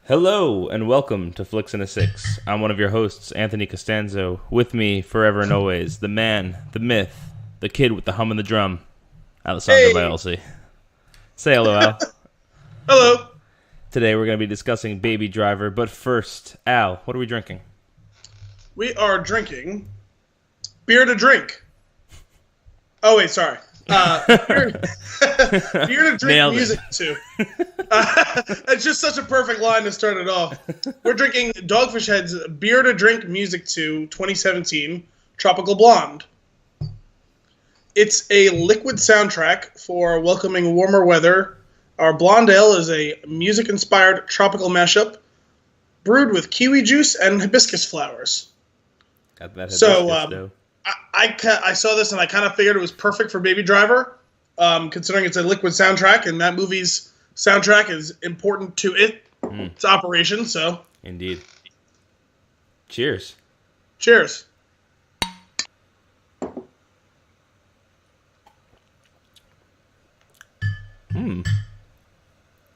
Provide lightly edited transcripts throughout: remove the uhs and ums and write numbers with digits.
Hello and welcome to Flix and a Six. I'm one of your hosts, Anthony Costanzo. With me, forever and always, the man, the myth, the kid with the hum and the drum, Alessandro Bielsi. Say hello, Al. Hello. Today we're going to be discussing Baby Driver, but first, Al, what are we drinking? We are drinking beer to drink. Oh, wait, sorry. Beer to drink Nailed music to. It's just such a perfect line to start it off. We're drinking Dogfish Head's Beer to Drink Music to 2017 Tropical Blonde. It's a liquid soundtrack for welcoming warmer weather. Our blonde ale is a music-inspired tropical mashup brewed with kiwi juice and hibiscus flowers. Got that hibiscus, though. I saw this and I kind of figured it was perfect for Baby Driver, considering it's a liquid soundtrack and that movie's soundtrack is important to its operation. So, Indeed. Cheers. Cheers.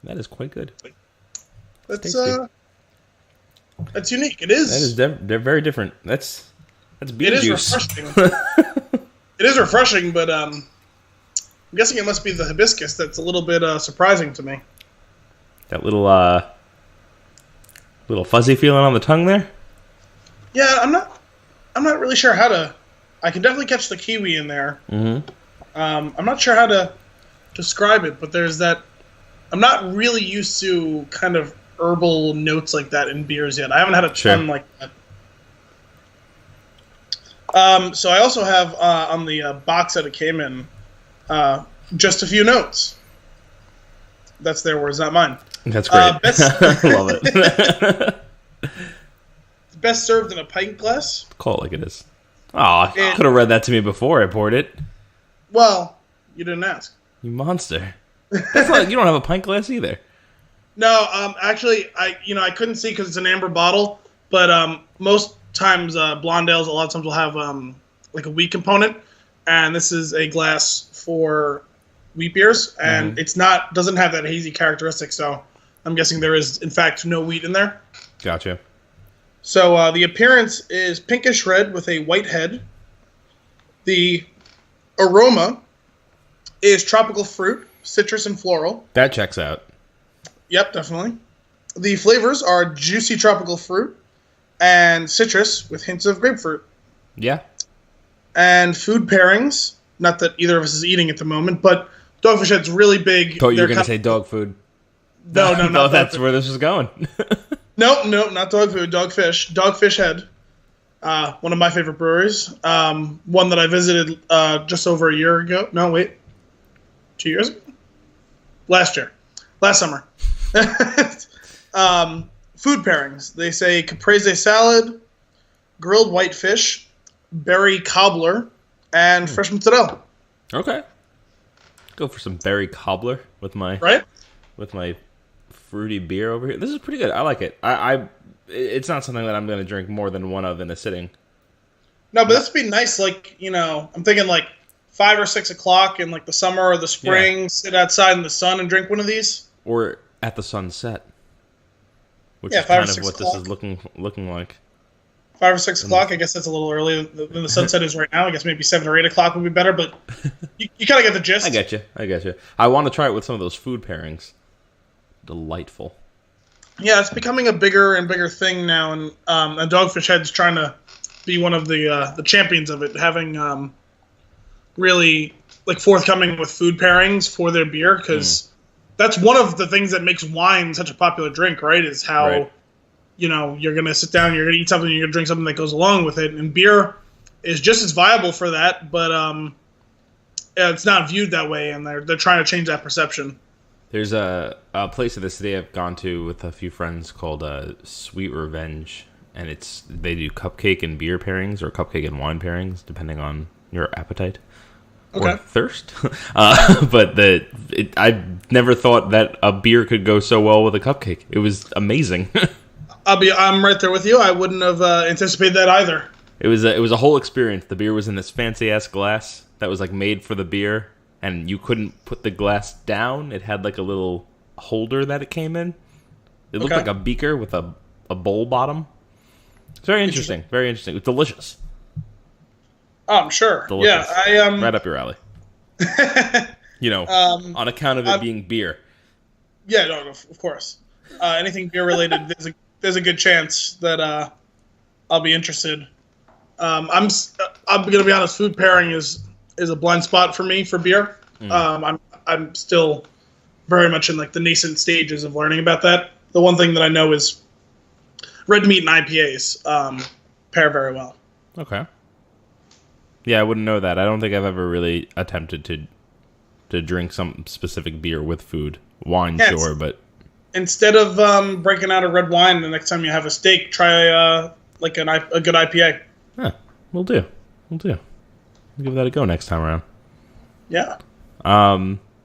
That is quite good. That's unique. It is. They're very different. That's beer juice. Refreshing. It is refreshing, but I'm guessing it must be the hibiscus that's a little bit surprising to me. That little fuzzy feeling on the tongue there? Yeah, I'm not really sure how to. I can definitely catch the kiwi in there. Mm-hmm. I'm not sure how to describe it, but there's that. I'm not really used to kind of herbal notes like that in beers yet. I haven't had a ton like that. So I also have on the box that it came in, just a few notes. That's their words, not mine. That's great. Love it. Best served in a pint glass. Call it like it is. Oh, you could have read that to me before I poured it. Well, you didn't ask. You monster. That's not, you don't have a pint glass either. No, actually, I couldn't see because it's an amber bottle, but most times blonde ales a lot of times will have like a wheat component, and this is a glass for wheat beers, and it's doesn't have that hazy characteristic, so I'm guessing there is in fact no wheat in there. Gotcha. So the appearance is pinkish red with a white head. The aroma is tropical fruit, citrus, and floral. That checks out. Yep, definitely. The flavors are juicy tropical fruit and citrus with hints of grapefruit. Yeah. And food pairings, not that either of us is eating at the moment, but Dogfish Head's really big. Thought you were going to say dog food. No, not that's where this was going. No, not dog food, Dogfish. Dogfish Head. One of my favorite breweries. One that I visited just over a year ago. No, wait. 2 years ago? Last summer. Food pairings. They say caprese salad, grilled white fish, berry cobbler, and fresh mozzarella. Okay. Go for some berry cobbler with my fruity beer over here. This is pretty good. I like it. It's not something that I'm going to drink more than one of in a sitting. No, but this would be nice. Like, I'm thinking like 5 or 6 o'clock in like the summer or the spring. Sit outside in the sun and drink one of these. Or at the sunset, which is kind of what this is looking like. 5 or 6 o'clock. I guess that's a little earlier than the sunset is right now. I guess maybe 7 or 8 o'clock would be better, but you kind of get the gist. I get you. I want to try it with some of those food pairings. Delightful. Yeah, it's becoming a bigger and bigger thing now, and Dogfish Head's trying to be one of the champions of it, having really like forthcoming with food pairings for their beer, because that's one of the things that makes wine such a popular drink, right? Is how you're gonna sit down, you're gonna eat something, you're gonna drink something that goes along with it, and beer is just as viable for that, but it's not viewed that way, and they're trying to change that perception. There's a place in the city I've gone to with a few friends called Sweet Revenge, and they do cupcake and beer pairings or cupcake and wine pairings, depending on your appetite or thirst. But I never thought that a beer could go so well with a cupcake. It was amazing. I'm right there with you. I wouldn't have anticipated that either. It was a whole experience. The beer was in this fancy ass glass that was like made for the beer, and you couldn't put the glass down. It had like a little holder that it came in. It looked like a beaker with a bowl bottom. It's very interesting. Very interesting. It's delicious. Oh, I'm sure. Delicious. Yeah, right up your alley. On account of it being beer. Yeah, no, of course. Anything beer related, there's a good chance that I'll be interested. I'm gonna be honest. Food pairing is a blind spot for me for beer. I'm still very much in like the nascent stages of learning about that. The one thing that I know is red meat and IPAs pair very well. Okay. Yeah, I wouldn't know that. I don't think I've ever really attempted to drink some specific beer with food. Wine, sure, but instead of breaking out a red wine the next time you have a steak, try a good IPA. Yeah, we'll do. We'll give that a go next time around. Yeah.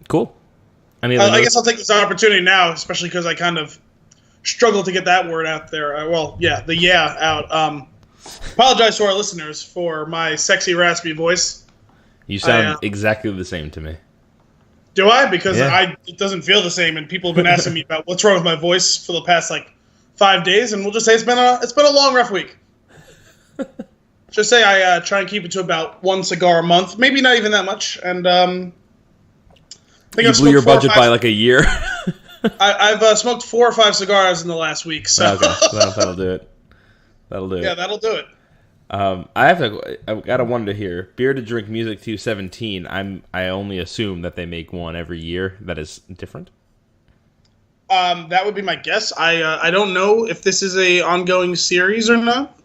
Cool. I guess I'll take this opportunity now, especially because I kind of struggle to get that word out there. Out. Apologize to our listeners for my sexy, raspy voice. You sound exactly the same to me. Do I? Because it doesn't feel the same, and people have been asking me about what's wrong with my voice for the past 5 days, and we'll just say it's been a long, rough week. Just say I try and keep it to about one cigar a month, maybe not even that much, and I think you blew your budget by a year. I've smoked 4 or 5 cigars in the last week, so okay, that'll do it. Yeah, that'll do it. I've got to wonder here. Beer to Drink Music 217. I only assume that they make one every year that is different. That would be my guess. I don't know if this is a ongoing series or not.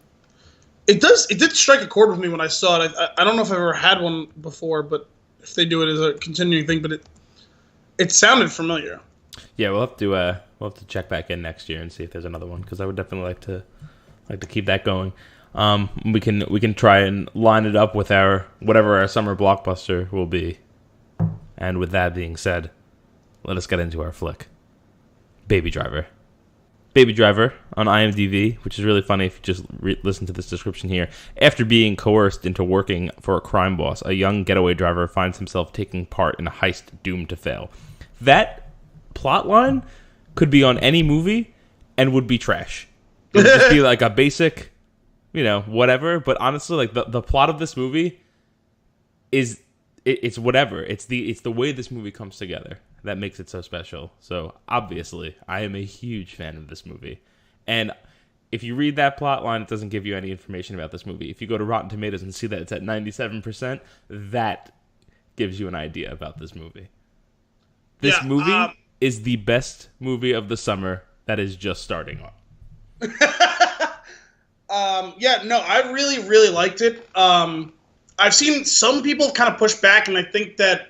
It did strike a chord with me when I saw it. I don't know if I've ever had one before, but if they do it as a continuing thing, but it sounded familiar. Yeah, we'll have to check back in next year and see if there's another one, because I would definitely like to keep that going. We can try and line it up with whatever our summer blockbuster will be. And with that being said, let us get into our flick. Baby Driver. Baby Driver on IMDb, which is really funny if you just listen to this description here. After being coerced into working for a crime boss, a young getaway driver finds himself taking part in a heist doomed to fail. That plot line could be on any movie and would be trash. It would just be like a basic, whatever. But honestly, the plot of this movie it's whatever. It's the way this movie comes together that makes it so special. So obviously, I am a huge fan of this movie. And if you read that plot line, it doesn't give you any information about this movie. If you go to Rotten Tomatoes and see that it's at 97%, that gives you an idea about this movie. This movie is the best movie of the summer that is just starting off. I really, really liked it. I've seen some people kind of push back, and I think that,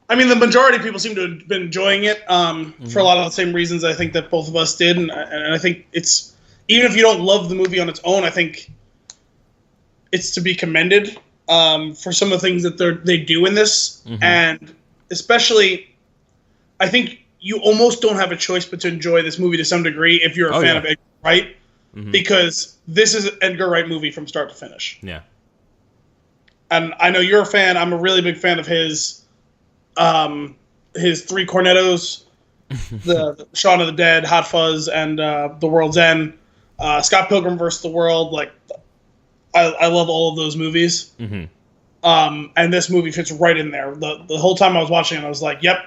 the majority of people seem to have been enjoying it for a lot of the same reasons I think that both of us did, and I think it's, even if you don't love the movie on its own, I think it's to be commended for some of the things that they do in this, and especially, I think you almost don't have a choice but to enjoy this movie to some degree if you're a fan of Edgar Wright, because this is an Edgar Wright movie from start to finish. Yeah. And I know you're a fan. I'm a really big fan of his Three Cornettos, the Shaun of the Dead, Hot Fuzz, and The World's End, Scott Pilgrim vs. the World. I love all of those movies. And this movie fits right in there. The whole time I was watching it, I was like, yep,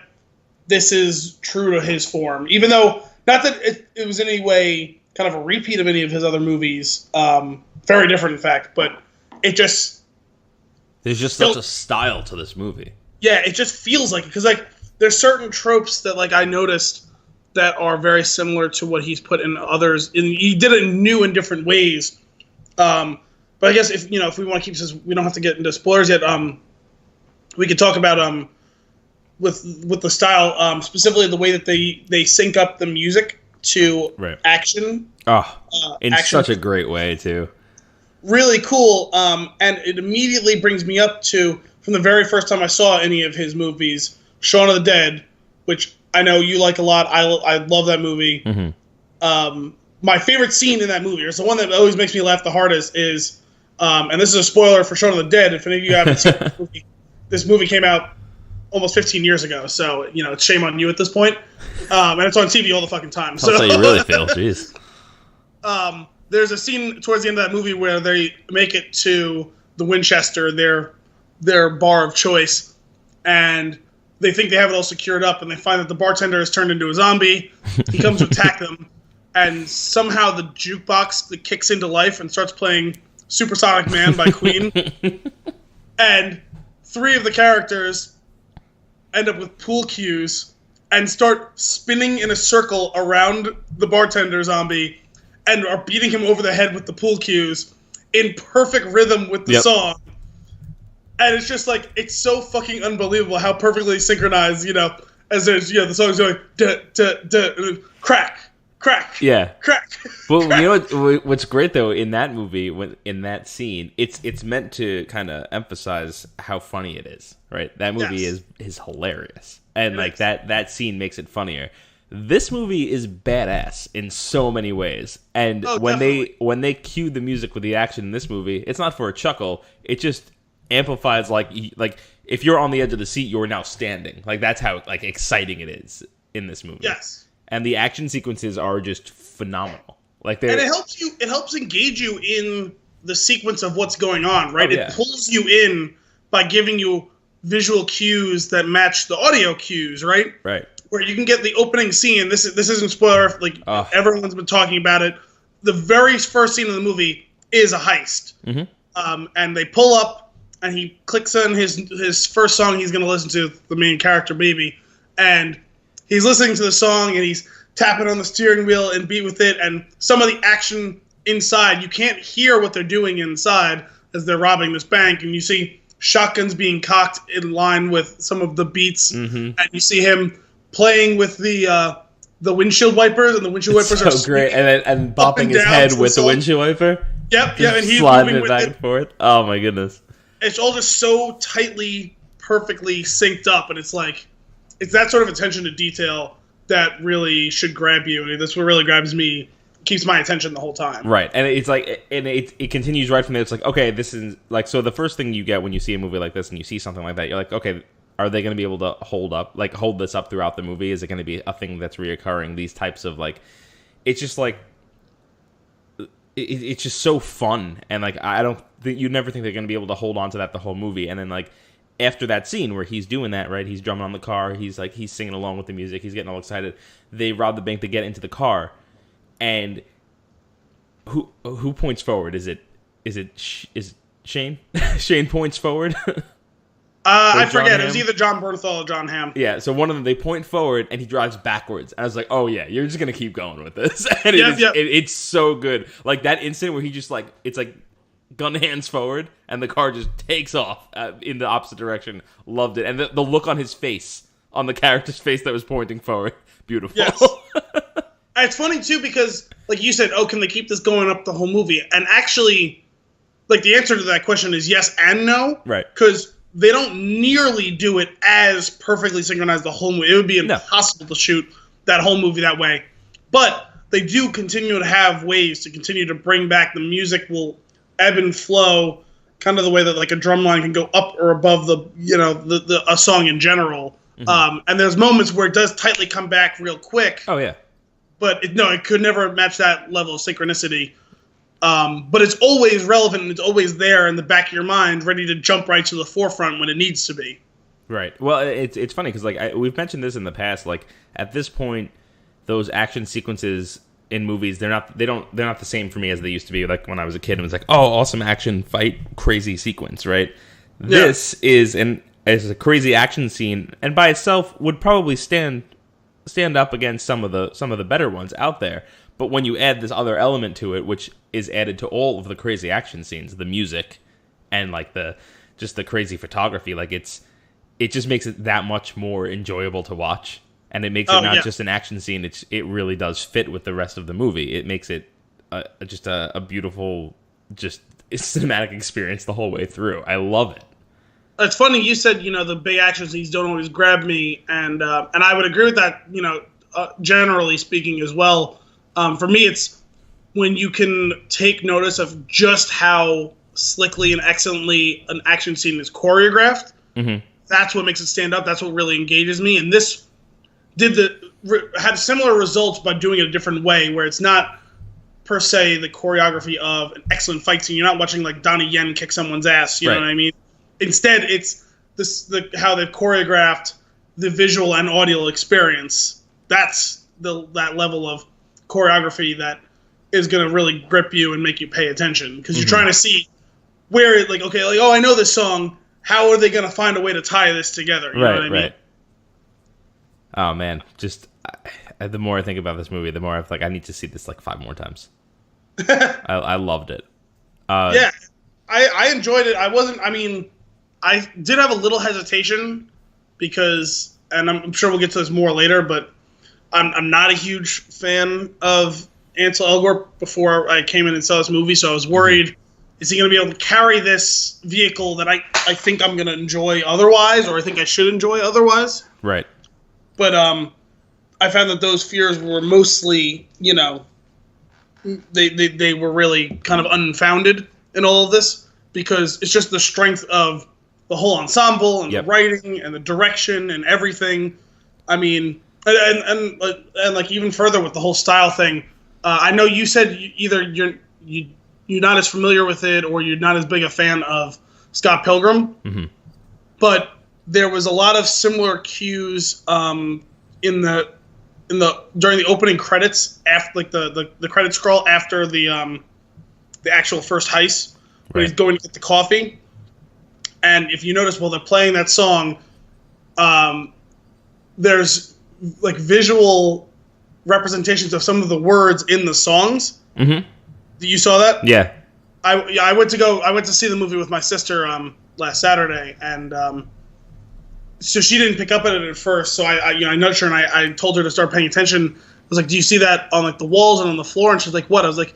this is true to his form. Even though, not that it was in any way kind of a repeat of any of his other movies. Very different, in fact. But it just... There's just such a style to this movie. Yeah, it just feels like it. Because, there's certain tropes that, I noticed that are very similar to what he's put in others. And he did it in new and different ways. But I guess if we want to keep this, we don't have to get into spoilers yet. We could talk about with the style, specifically the way that they sync up the music to action. In such a great way too. Really cool, and it immediately brings me up to, from the very first time I saw any of his movies, Shaun of the Dead, which I know you like a lot. I love that movie. My favorite scene in that movie, or it's the one that always makes me laugh the hardest, is, and this is a spoiler for Shaun of the Dead, if any of you haven't seen this movie came out almost 15 years ago. So it's shame on you at this point. And it's on TV all the fucking time. So that's how you really feel. Jeez. There's a scene towards the end of that movie where they make it to the Winchester, their bar of choice, and they think they have it all secured up, and they find that the bartender has turned into a zombie. He comes to attack them, and somehow the jukebox kicks into life and starts playing Supersonic Man by Queen. And 3 of the characters end up with pool cues and start spinning in a circle around the bartender zombie and are beating him over the head with the pool cues in perfect rhythm with the song. And it's just like, it's so fucking unbelievable how perfectly synchronized, as there's, the song's going, crack, crack, crack. Well, crack. What's great though in that movie, in that scene, it's meant to kind of emphasize how funny it is, right? That movie is hilarious, and that scene makes it funnier. This movie is badass in so many ways, and when they cue the music with the action in this movie, it's not for a chuckle. It just amplifies like if you're on the edge of the seat, you're now standing. Like that's how exciting it is in this movie. Yes. And the action sequences are just phenomenal. And it helps engage you in the sequence of what's going on, right? It pulls you in by giving you visual cues that match the audio cues, right? Right. Where you can get the opening scene. This isn't spoiler. Everyone's been talking about it. The very first scene of the movie is a heist. Mm-hmm. And they pull up, and he clicks on his first song he's going to listen to, the main character, Baby. And he's listening to the song, and he's tapping on the steering wheel and beat with it. And some of the action inside, you can't hear what they're doing inside as they're robbing this bank. And you see shotguns being cocked in line with some of the beats. Mm-hmm. And you see him playing with the windshield wipers, and the windshield wipers are so great, and bopping his head with the windshield wiper. Yep, and he's sliding it back and forth. Oh my goodness! It's all just so tightly, perfectly synced up, and it's that sort of attention to detail that really should grab you, and that's what really grabs me, keeps my attention the whole time. Right, and it's it continues right from there. It's like, okay, this is so the first thing you get when you see a movie like this and you see something like that, you're like, okay, are they going to be able to hold this up throughout the movie? Is it going to be a thing that's reoccurring? These types of it's just it's just so fun, and I don't think you never think they're going to be able to hold on to that the whole movie, and then after that scene where he's doing that, right? He's drumming on the car, he's singing along with the music, he's getting all excited. They rob the bank to get into the car, and who points forward? Is it Shane? Shane points forward. I forget. It was either John Bernthal or John Hamm. Yeah, so one of them, they point forward, and he drives backwards. And I was like, oh, yeah, you're just going to keep going with this. And it's so good. That instant where he just, it's gun hands forward, and the car just takes off in the opposite direction. Loved it. And the look on his face, on the character's face that was pointing forward, beautiful. Yes. It's funny, too, because, you said, can they keep this going up the whole movie? And actually, the answer to that question is yes and no. Right. Because they don't nearly do it as perfectly synchronized the whole movie. It would be impossible to shoot that whole movie that way. But they do continue to have ways to continue to bring back the music will ebb and flow, kind of the way that a drum line can go up or above a song in general. Mm-hmm. And there's moments where it does tightly come back real quick. Oh yeah. But it could never match that level of synchronicity. But it's always relevant, and it's always there in the back of your mind, ready to jump right to the forefront when it needs to be. Right. Well, it's funny because we've mentioned this in the past. At this point, those action sequences in movies, they're not the same for me as they used to be. When I was a kid, it was awesome action fight, crazy sequence, right? Yeah. This is a crazy action scene, and by itself would probably stand up against some of the better ones out there. But when you add this other element to it, which is added to all of the crazy action scenes, the music and the crazy photography, it just makes it that much more enjoyable to watch, and it makes it not just an action scene. It really does fit with the rest of the movie. It makes it just a beautiful, just cinematic experience the whole way through. I love it. It's funny you said the big action scenes don't always grab me, and I would agree with that. Generally speaking as well. For me, it's when you can take notice of just how slickly and excellently an action scene is choreographed. Mm-hmm. that's what makes it stand up. That's what really engages me. And this had similar results by doing it a different way, where it's not per se the choreography of an excellent fight scene. You're not watching like Donnie Yen kick someone's ass. You know what I mean? Instead, it's how they've choreographed the visual and audio experience. That's that level of choreography that is going to really grip you and make you pay attention, because you're trying to see where oh, I know this song. How are they going to find a way to tie this together? You know what I mean? Oh man, just the more I think about this movie, the more I need to see this like 5 more times. I loved it. Yeah, I enjoyed it. I did have a little hesitation because, and I'm sure we'll get to this more later, but I'm not a huge fan of Ansel Elgort before I came in and saw this movie, so I was worried, is he going to be able to carry this vehicle that I think I'm going to enjoy otherwise, or I think I should enjoy otherwise? Right. But I found that those fears were mostly, they were really kind of unfounded in all of this, because it's just the strength of the whole ensemble and the writing and the direction and everything. I mean, and like even further with the whole style thing. I know you said either you're not as familiar with it or you're not as big a fan of Scott Pilgrim, but there was a lot of similar cues during the opening credits, after like the credit scroll after the actual first heist, where he's going to get the coffee. And if you notice, while they're playing that song, there's like visual representations of some of the words in the songs. You saw that? Yeah. I went to see the movie with my sister last Saturday, and so she didn't pick up on it at first. So I nudged her and I told her to start paying attention. I was like, "Do you see that on like the walls and on the floor?" And she's like, "What?" I was like,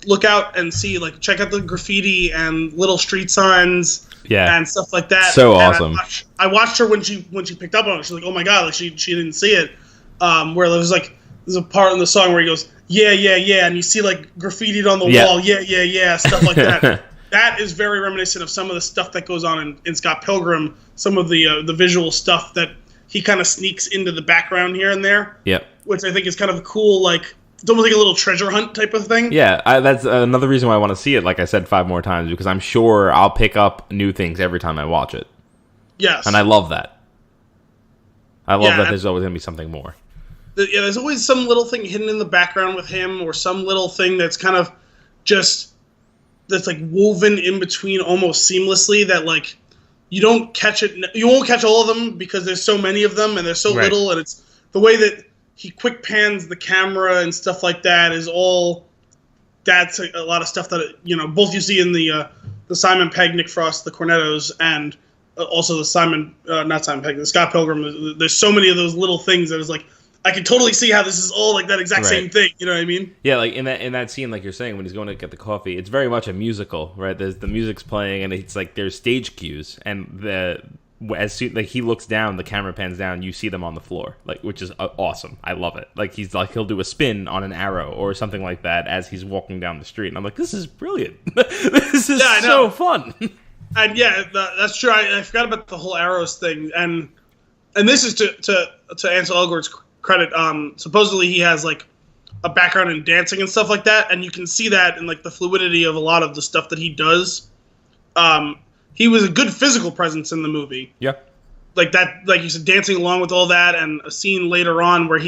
"Look out and see, like, check out the graffiti and little street signs, and stuff like that." So awesome. I watched her when she picked up on it. She's like, "Oh my god!" Like she didn't see it. Where there's a part in the song where he goes, "Yeah, yeah, yeah," and you see like graffitied on the wall, "Yeah, yeah, yeah," stuff like that. That is very reminiscent of some of the stuff that goes on in Scott Pilgrim. Some of the visual stuff that he kind of sneaks into the background here and there. Yep. Which I think is kind of a cool, like, it's almost like a little treasure hunt type of thing. Yeah, that's another reason why I want to see it, like I said, 5 more times, because I'm sure I'll pick up new things every time I watch it. Yes. And I love that. I love that there's always going to be something more. Yeah, there's always some little thing hidden in the background with him, or some little thing that's kind of just, that's like woven in between almost seamlessly, that like, you don't catch it, you won't catch all of them because there's so many of them and there's so little, and it's the way that he quick pans the camera and stuff like that is all, that's a lot of stuff that, both you see in the Simon Pegg, Nick Frost, the Cornettos, and also the the Scott Pilgrim. There's so many of those little things that is like, I can totally see how this is all like that exact same thing. You know what I mean? Yeah, like in that scene, like you're saying, when he's going to get the coffee, it's very much a musical, right? There's the music's playing, and it's like there's stage cues, and as soon like he looks down, the camera pans down, you see them on the floor, like, which is awesome. I love it. Like he'll do a spin on an arrow or something like that as he's walking down the street, and I'm like, this is brilliant. This is so fun. And that's true. I forgot about the whole arrows thing, and this is to Ansel Elgort's credit. Supposedly he has like a background in dancing and stuff like that, and you can see that in like the fluidity of a lot of the stuff that he does. He was a good physical presence in the movie. Yeah, like that, like you said, dancing along with all that, and a scene later on where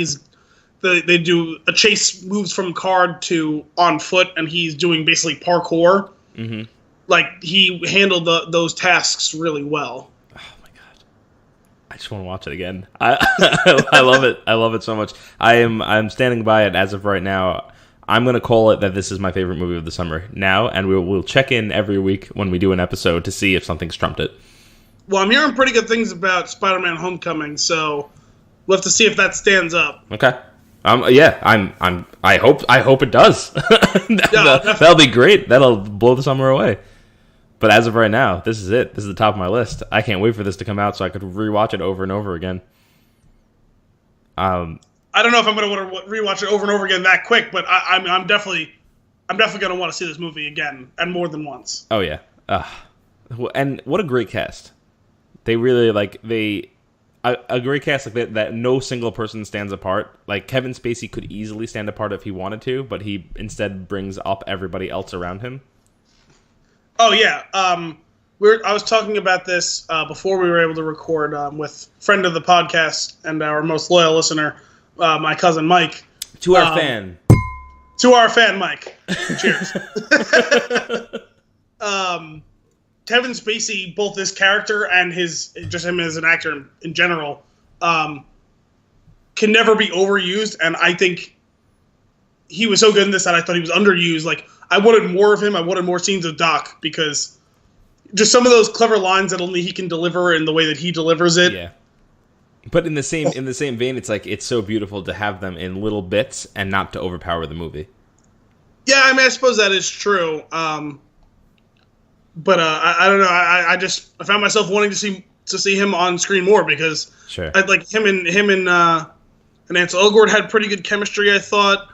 they do a chase, moves from car to on foot, and he's doing basically parkour. Mm-hmm. Like he handled those tasks really well. I just want to watch it again. I love it. I love it so much. I'm standing by it as of right now. I'm going to call it that this is my favorite movie of the summer now, and we'll check in every week when we do an episode to see if something's trumped it. Well, I'm hearing pretty good things about Spider-Man: Homecoming, so we'll have to see if that stands up. Okay. I hope it does. That'll be great. That'll blow the summer away. But as of right now, this is it. This is the top of my list. I can't wait for this to come out so I could rewatch it over and over again. I don't know if I'm going to want to rewatch it over and over again that quick, but I'm definitely going to want to see this movie again, and more than once. Oh yeah, and what a great cast! They really a great cast like that. No single person stands apart. Like Kevin Spacey could easily stand apart if he wanted to, but he instead brings up everybody else around him. Oh yeah. I was talking about this before we were able to record with friend of the podcast and our most loyal listener, my cousin Mike. To our fan. To our fan, Mike. Cheers. Kevin Spacey, both his character and just him as an actor in general, can never be overused. And I think he was so good in this that I thought he was underused. Like, I wanted more of him. I wanted more scenes of Doc because just some of those clever lines that only he can deliver in the way that he delivers it. Yeah. But in the same vein, it's like it's so beautiful to have them in little bits and not to overpower the movie. Yeah, I mean, I suppose that is true. But I don't know. I found myself wanting to see him on screen more because sure. I like him and Ansel Elgort had pretty good chemistry, I thought.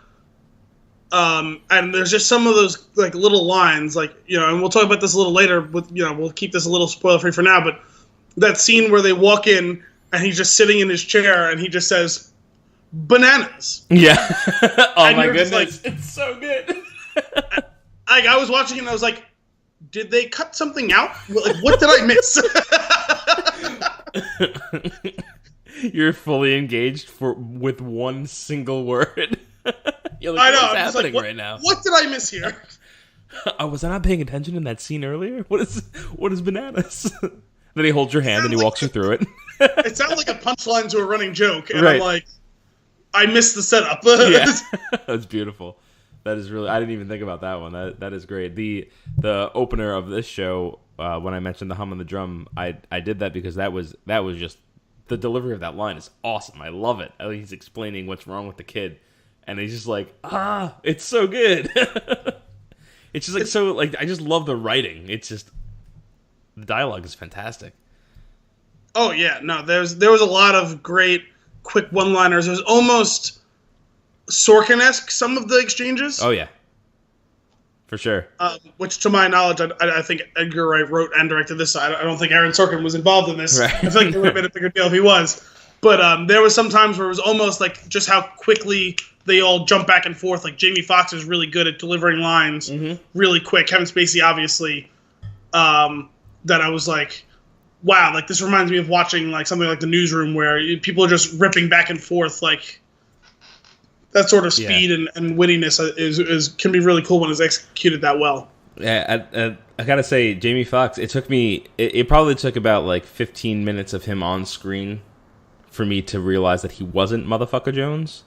And there's just some of those like little lines, like, you know, and we'll talk about this a little later. With, you know, we'll keep this a little spoiler free for now. But that scene where they walk in and he's just sitting in his chair and he just says, "Bananas." Yeah. Oh and my goodness, like, it's so good. I was watching it and I was like, did they cut something out? Like, what did I miss? You're fully engaged with one single word. You're like, I know. what's I'm happening like, right now? What did I miss here? Was I not paying attention in that scene earlier? What is bananas? Then he holds your hand and he walks you through it. It sounds like a punchline to a running joke, and right. I'm like, I missed the setup. Yeah, that's beautiful. That is really. I didn't even think about that one. That is great. The opener of this show, when I mentioned the hum and the drum, I did that because that was just the delivery of that line is awesome. I love it. He's explaining what's wrong with the kid, and he's just like, it's so good. It's just like so like I just love the writing. It's just the dialogue is fantastic. Oh yeah, no, there was a lot of great quick one-liners. It was almost Sorkin-esque, some of the exchanges. Oh yeah, for sure. Which, to my knowledge, I think Edgar Wright wrote and directed this. I don't think Aaron Sorkin was involved in this. Right. I feel like it would have been a bigger deal if he was. But there was some times where it was almost like just how quickly they all jump back and forth. Like Jamie Foxx is really good at delivering lines really quick. Kevin Spacey, obviously, that I was like, wow, like this reminds me of watching like something like The Newsroom where people are just ripping back and forth. Like that sort of speed and wittiness can be really cool when it's executed that well. Yeah, I gotta say, Jamie Foxx. It probably took about like 15 minutes of him on screen for me to realize that he wasn't Motherfucker Jones.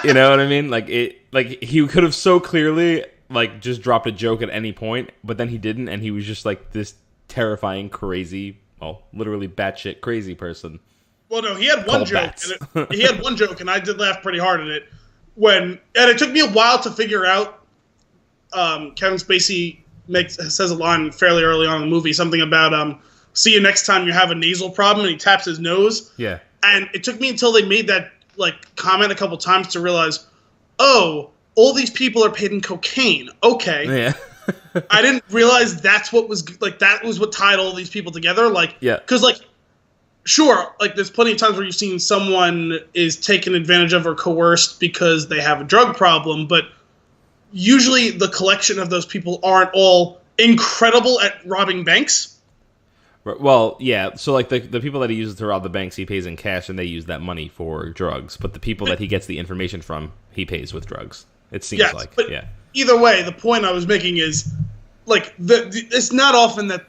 You know what I mean? Like he could have so clearly like just dropped a joke at any point, but then he didn't, and he was just like this terrifying, crazy, well, literally batshit crazy person. Well, no, he had one joke. He had one joke, and I did laugh pretty hard at it. And it took me a while to figure out. Kevin Spacey says a line fairly early on in the movie, something about "see you next time you have a nasal problem," and he taps his nose. Yeah. And it took me until they made that like comment a couple times to realize, oh, all these people are paid in cocaine. Okay. Yeah. I didn't realize that's what was like. That was what tied all these people together. Like, yeah. Because like, sure, like there's plenty of times where you've seen someone is taken advantage of or coerced because they have a drug problem, but usually the collection of those people aren't all incredible at robbing banks. Well, yeah. So like the people that he uses to rob the banks, he pays in cash, and they use that money for drugs. But the people that he gets the information from, he pays with drugs. It seems like, but yeah. Either way, the point I was making is, like, it's not often that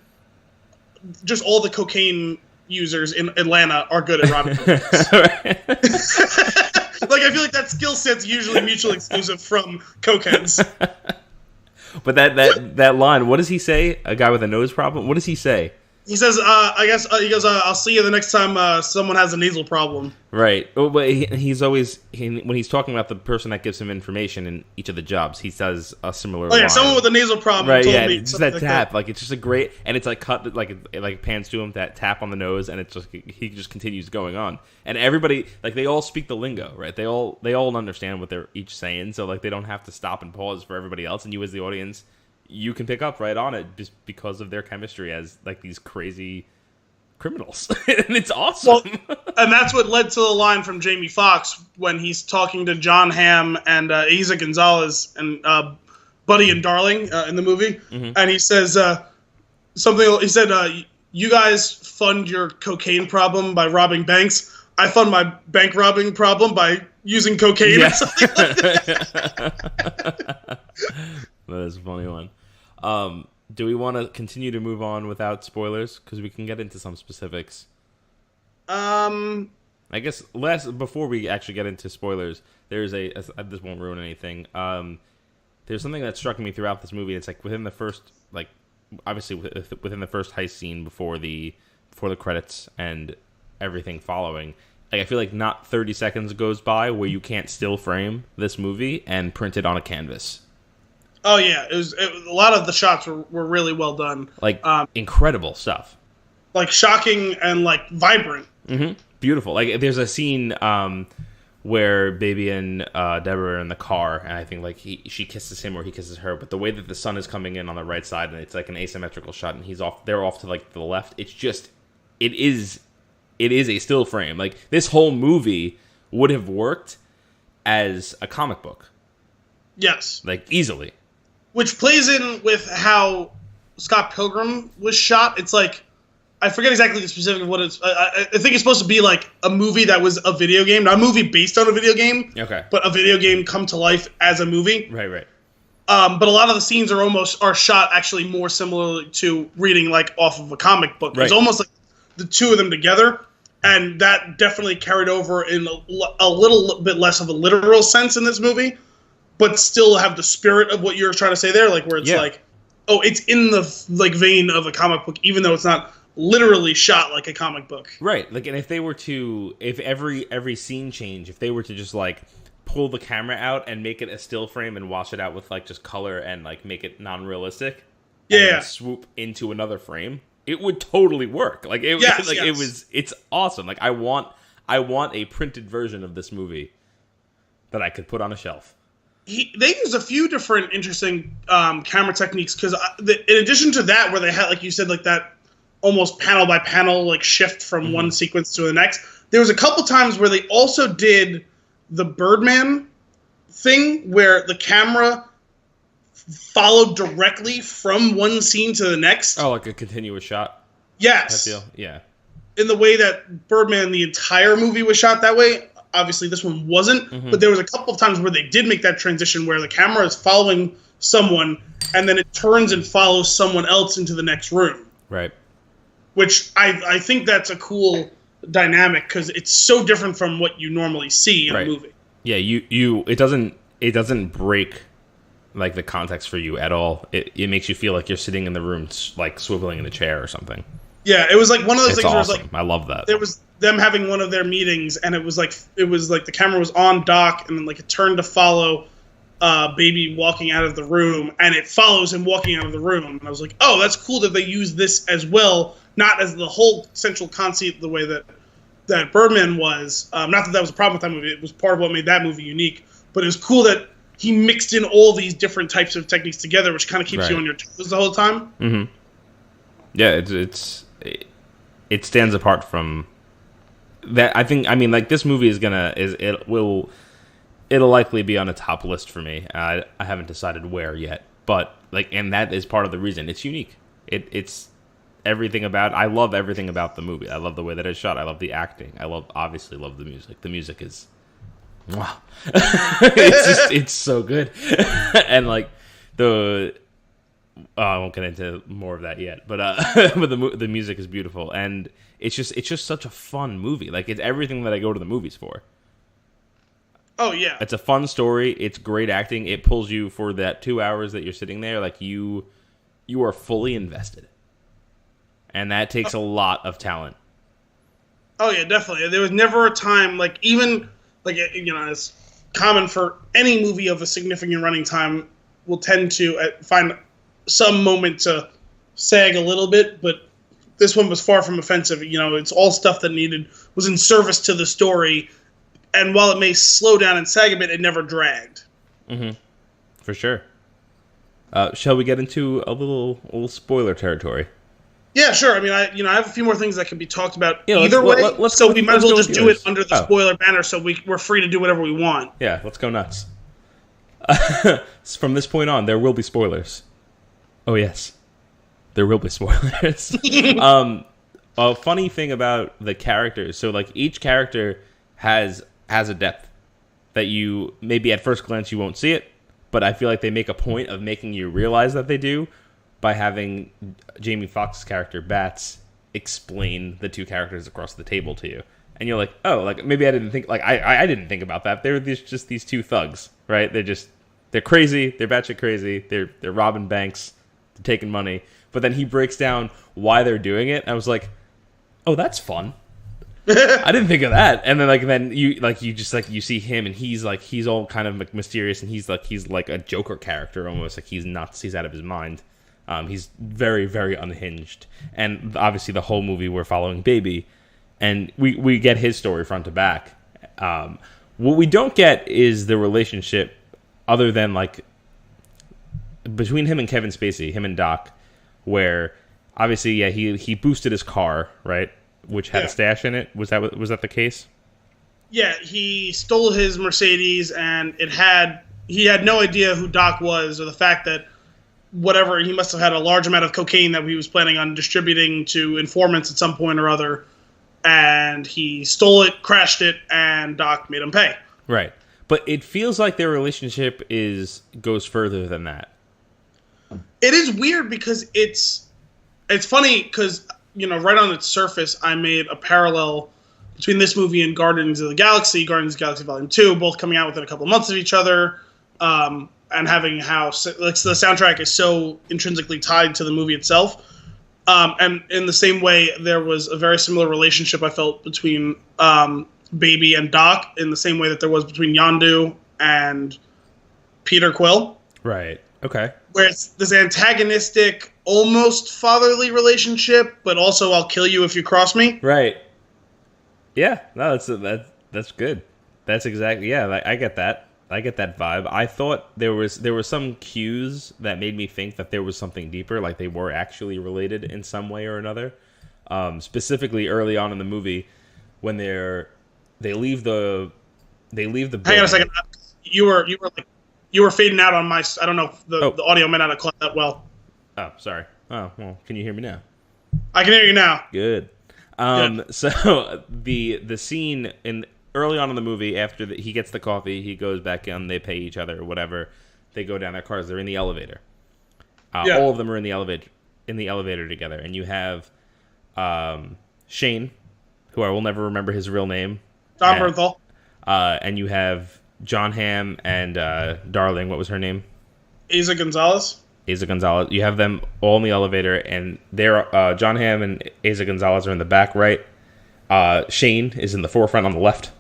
just all the cocaine users in Atlanta are good at robbing banks. Like, I feel like that skill set's usually mutually exclusive from cokeheads. But that line, what does he say? A guy with a nose problem? What does he say? He says, I guess, he goes, I'll see you the next time someone has a nasal problem. Right. Oh, but he's always, when he's talking about the person that gives him information in each of the jobs, he says a similar line. Someone with a nasal problem right, told yeah, me. It's just that tap. Like, it's just a great, and it's like cut, like it like pans to him, that tap on the nose, and it's just, he just continues going on. And everybody, like, they all speak the lingo, right? They all understand what they're each saying, so, like, they don't have to stop and pause for everybody else, and you as the audience, you can pick up right on it just because of their chemistry as, like, these crazy criminals, and it's awesome. Well, and that's what led to the line from Jamie Foxx when he's talking to John Hamm and Isa Gonzalez and Buddy and Darling in the movie, and he says something. He said, "You guys fund your cocaine problem by robbing banks. I fund my bank robbing problem by using cocaine." Yeah. Or something like that. That is a funny one. Do we want to continue to move on without spoilers? Because we can get into some specifics. I guess before we actually get into spoilers, there's this won't ruin anything. There's something that struck me throughout this movie. It's like within the first, obviously within the first heist scene before the credits and everything following. Like, I feel like not 30 seconds goes by where you can't still frame this movie and print it on a canvas. Oh yeah, a lot of the shots were really well done. Like, incredible stuff. Like shocking and like vibrant. Mm-hmm. Beautiful. Like, there's a scene where Baby and Deborah are in the car, and I think like she kisses him or he kisses her, but the way that the sun is coming in on the right side, and it's like an asymmetrical shot, and they're off to like the left. It's just, it is a still frame. Like, this whole movie would have worked as a comic book. Yes. Like, easily. Which plays in with how Scott Pilgrim was shot. It's like, I forget exactly the specific of what it's. I think it's supposed to be like a movie that was a video game, not a movie based on a video game. Okay. But a video game come to life as a movie. Right. But a lot of the scenes are shot actually more similarly to reading like off of a comic book. Right. It's almost like the two of them together, and that definitely carried over in a little bit less of a literal sense in this movie, but still have the spirit of what you're trying to say there, like where it's like, oh, it's in the like vein of a comic book, even though it's not literally shot like a comic book. Right. Like, and if every scene change, if they were to just like pull the camera out and make it a still frame and wash it out with like just color and like make it non-realistic, and then swoop into another frame, it would totally work. Like, it's awesome. Like, I want a printed version of this movie that I could put on a shelf. They use a few different interesting camera techniques, because in addition to that, where they had, like you said, like that almost panel by panel like shift from one sequence to the next, there was a couple times where they also did the Birdman thing where the camera followed directly from one scene to the next. Oh, like a continuous shot? Yes. I feel, yeah. In the way that Birdman, the entire movie was shot that way. Obviously, this one wasn't, but there was a couple of times where they did make that transition where the camera is following someone and then it turns and follows someone else into the next room. Right. Which I think that's a cool dynamic, because it's so different from what you normally see in a movie. Yeah, it doesn't break like the context for you at all. It makes you feel like you're sitting in the room like swiveling in a chair or something. Yeah, it was like one of those things awesome. where it was like, I love that. There was them having one of their meetings, and it was like the camera was on dock, and then like it turned to follow Baby walking out of the room, and it follows him walking out of the room. And I was like, oh, that's cool that they use this as well, not as the whole central concept the way that Birdman was. Not that was a problem with that movie. It was part of what made that movie unique. But it was cool that he mixed in all these different types of techniques together, which kind of keeps you on your toes the whole time. Mm-hmm. Yeah, it stands apart from that. I mean, like, this movie it'll likely be on a top list for me. I haven't decided where yet, but like, and that is part of the reason it's unique. It's everything about. I love everything about the movie. I love the way that it's shot. I love the acting. Obviously love the music. The music is, wow, it's so good, and like I won't get into more of that yet, but the music is beautiful, and it's just such a fun movie. Like, it's everything that I go to the movies for. Oh yeah, it's a fun story. It's great acting. It pulls you for that 2 hours that you're sitting there. Like, you are fully invested, and that takes a lot of talent. Oh yeah, definitely. There was never a time, like, even like, you know, it's common for any movie of a significant running time will tend to find some moment to sag a little bit, but this one was far from offensive. You know, it's all stuff that was in service to the story, and while it may slow down and sag a bit, it never dragged. Mm-hmm. For sure. Shall we get into a little spoiler territory? Yeah, sure. I mean, I have a few more things that could be talked about Yeah, either way. So we might as well just do it under the spoiler banner, so we're free to do whatever we want. Yeah, let's go nuts. From this point on, there will be spoilers. Oh yes, there will be spoilers. A funny thing about the characters, so like each character has a depth that you maybe at first glance you won't see it, but I feel like they make a point of making you realize that they do by having Jamie Foxx's character Bats explain the two characters across the table to you, and you're like, oh, like maybe I didn't think, like I didn't think about that. They're just these two thugs, right? They're crazy, they're batshit crazy, they're robbing banks, they're taking money, but then he breaks down why they're doing it. And I was like, oh, that's fun. I didn't think of that. And then you see him, and he's all kind of like mysterious, and he's like a Joker character almost. Like he's nuts, he's out of his mind. He's very, very unhinged. And obviously the whole movie we're following Baby, and we get his story front to back. What we don't get is the relationship other than like between him and Kevin Spacey, him and Doc, where obviously, yeah, he boosted his car, right? Which had a stash in it. Was that the case? Yeah, he stole his Mercedes, and he had no idea who Doc was, or the fact that whatever, he must have had a large amount of cocaine that he was planning on distributing to informants at some point or other, and he stole it, crashed it, and Doc made him pay. Right. But it feels like their relationship goes further than that. It is weird because it's funny because, right on its surface, I made a parallel between this movie and Guardians of the Galaxy Volume 2, both coming out within a couple of months of each other, and having how the soundtrack is so intrinsically tied to the movie itself. And in the same way, there was a very similar relationship I felt between Baby and Doc, in the same way that there was between Yondu and Peter Quill. Right. Okay. Where it's this antagonistic, almost fatherly relationship, but also I'll kill you if you cross me. Right. Yeah. No, that's good. That's exactly, yeah. I get that. I get that vibe. I thought there were some cues that made me think that there was something deeper, like they were actually related in some way or another. Specifically, early on in the movie, when they leave the building. Hang on a second. You were fading out on my. I don't know if the audio may not have caught that well. Oh, sorry. Oh, well, can you hear me now? I can hear you now. Good. So the scene early on in the movie, after he gets the coffee, he goes back in, they pay each other or whatever. They go down their cars. They're in the elevator. All of them are in the elevator together, and you have Shane, who I will never remember his real name. Don Bernthal. And you have John Hamm and Darling. What was her name? Eiza Gonzalez. You have them all in the elevator, and they're John Hamm and Eiza Gonzalez are in the back right. Shane is in the forefront on the left.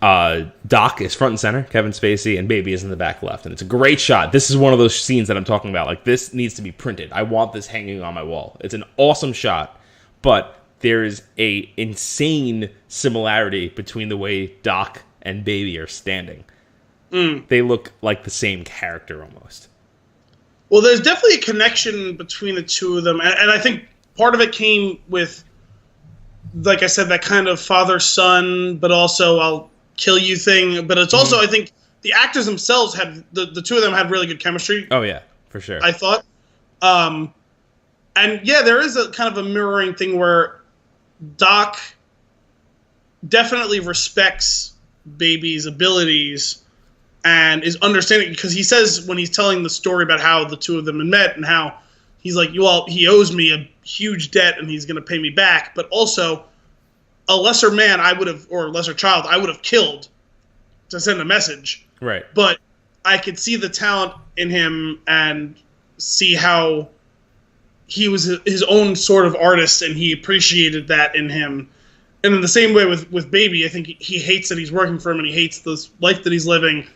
Doc is front and center. Kevin Spacey, and Baby is in the back left. And it's a great shot. This is one of those scenes that I'm talking about. Like, this needs to be printed. I want this hanging on my wall. It's an awesome shot, but there is a insane similarity between the way Doc and Baby are standing. They look like the same character almost. Well, there's definitely a connection between the two of them, and I think part of it came with, like I said, that kind of father-son, but also I'll kill you thing. But it's also, I think, the actors themselves had, the two of them had really good chemistry. Oh, yeah, for sure. I thought. And, yeah, there is a kind of a mirroring thing where Doc definitely respects Baby's abilities and is understanding, because he says when he's telling the story about how the two of them had met and how he's like, well, he owes me a huge debt and he's going to pay me back, but also a lesser man or a lesser child I would have killed to send a message. Right. But I could see the talent in him and see how he was his own sort of artist, and he appreciated that in him. And in the same way with Baby, I think he hates that he's working for him and he hates this life that he's living,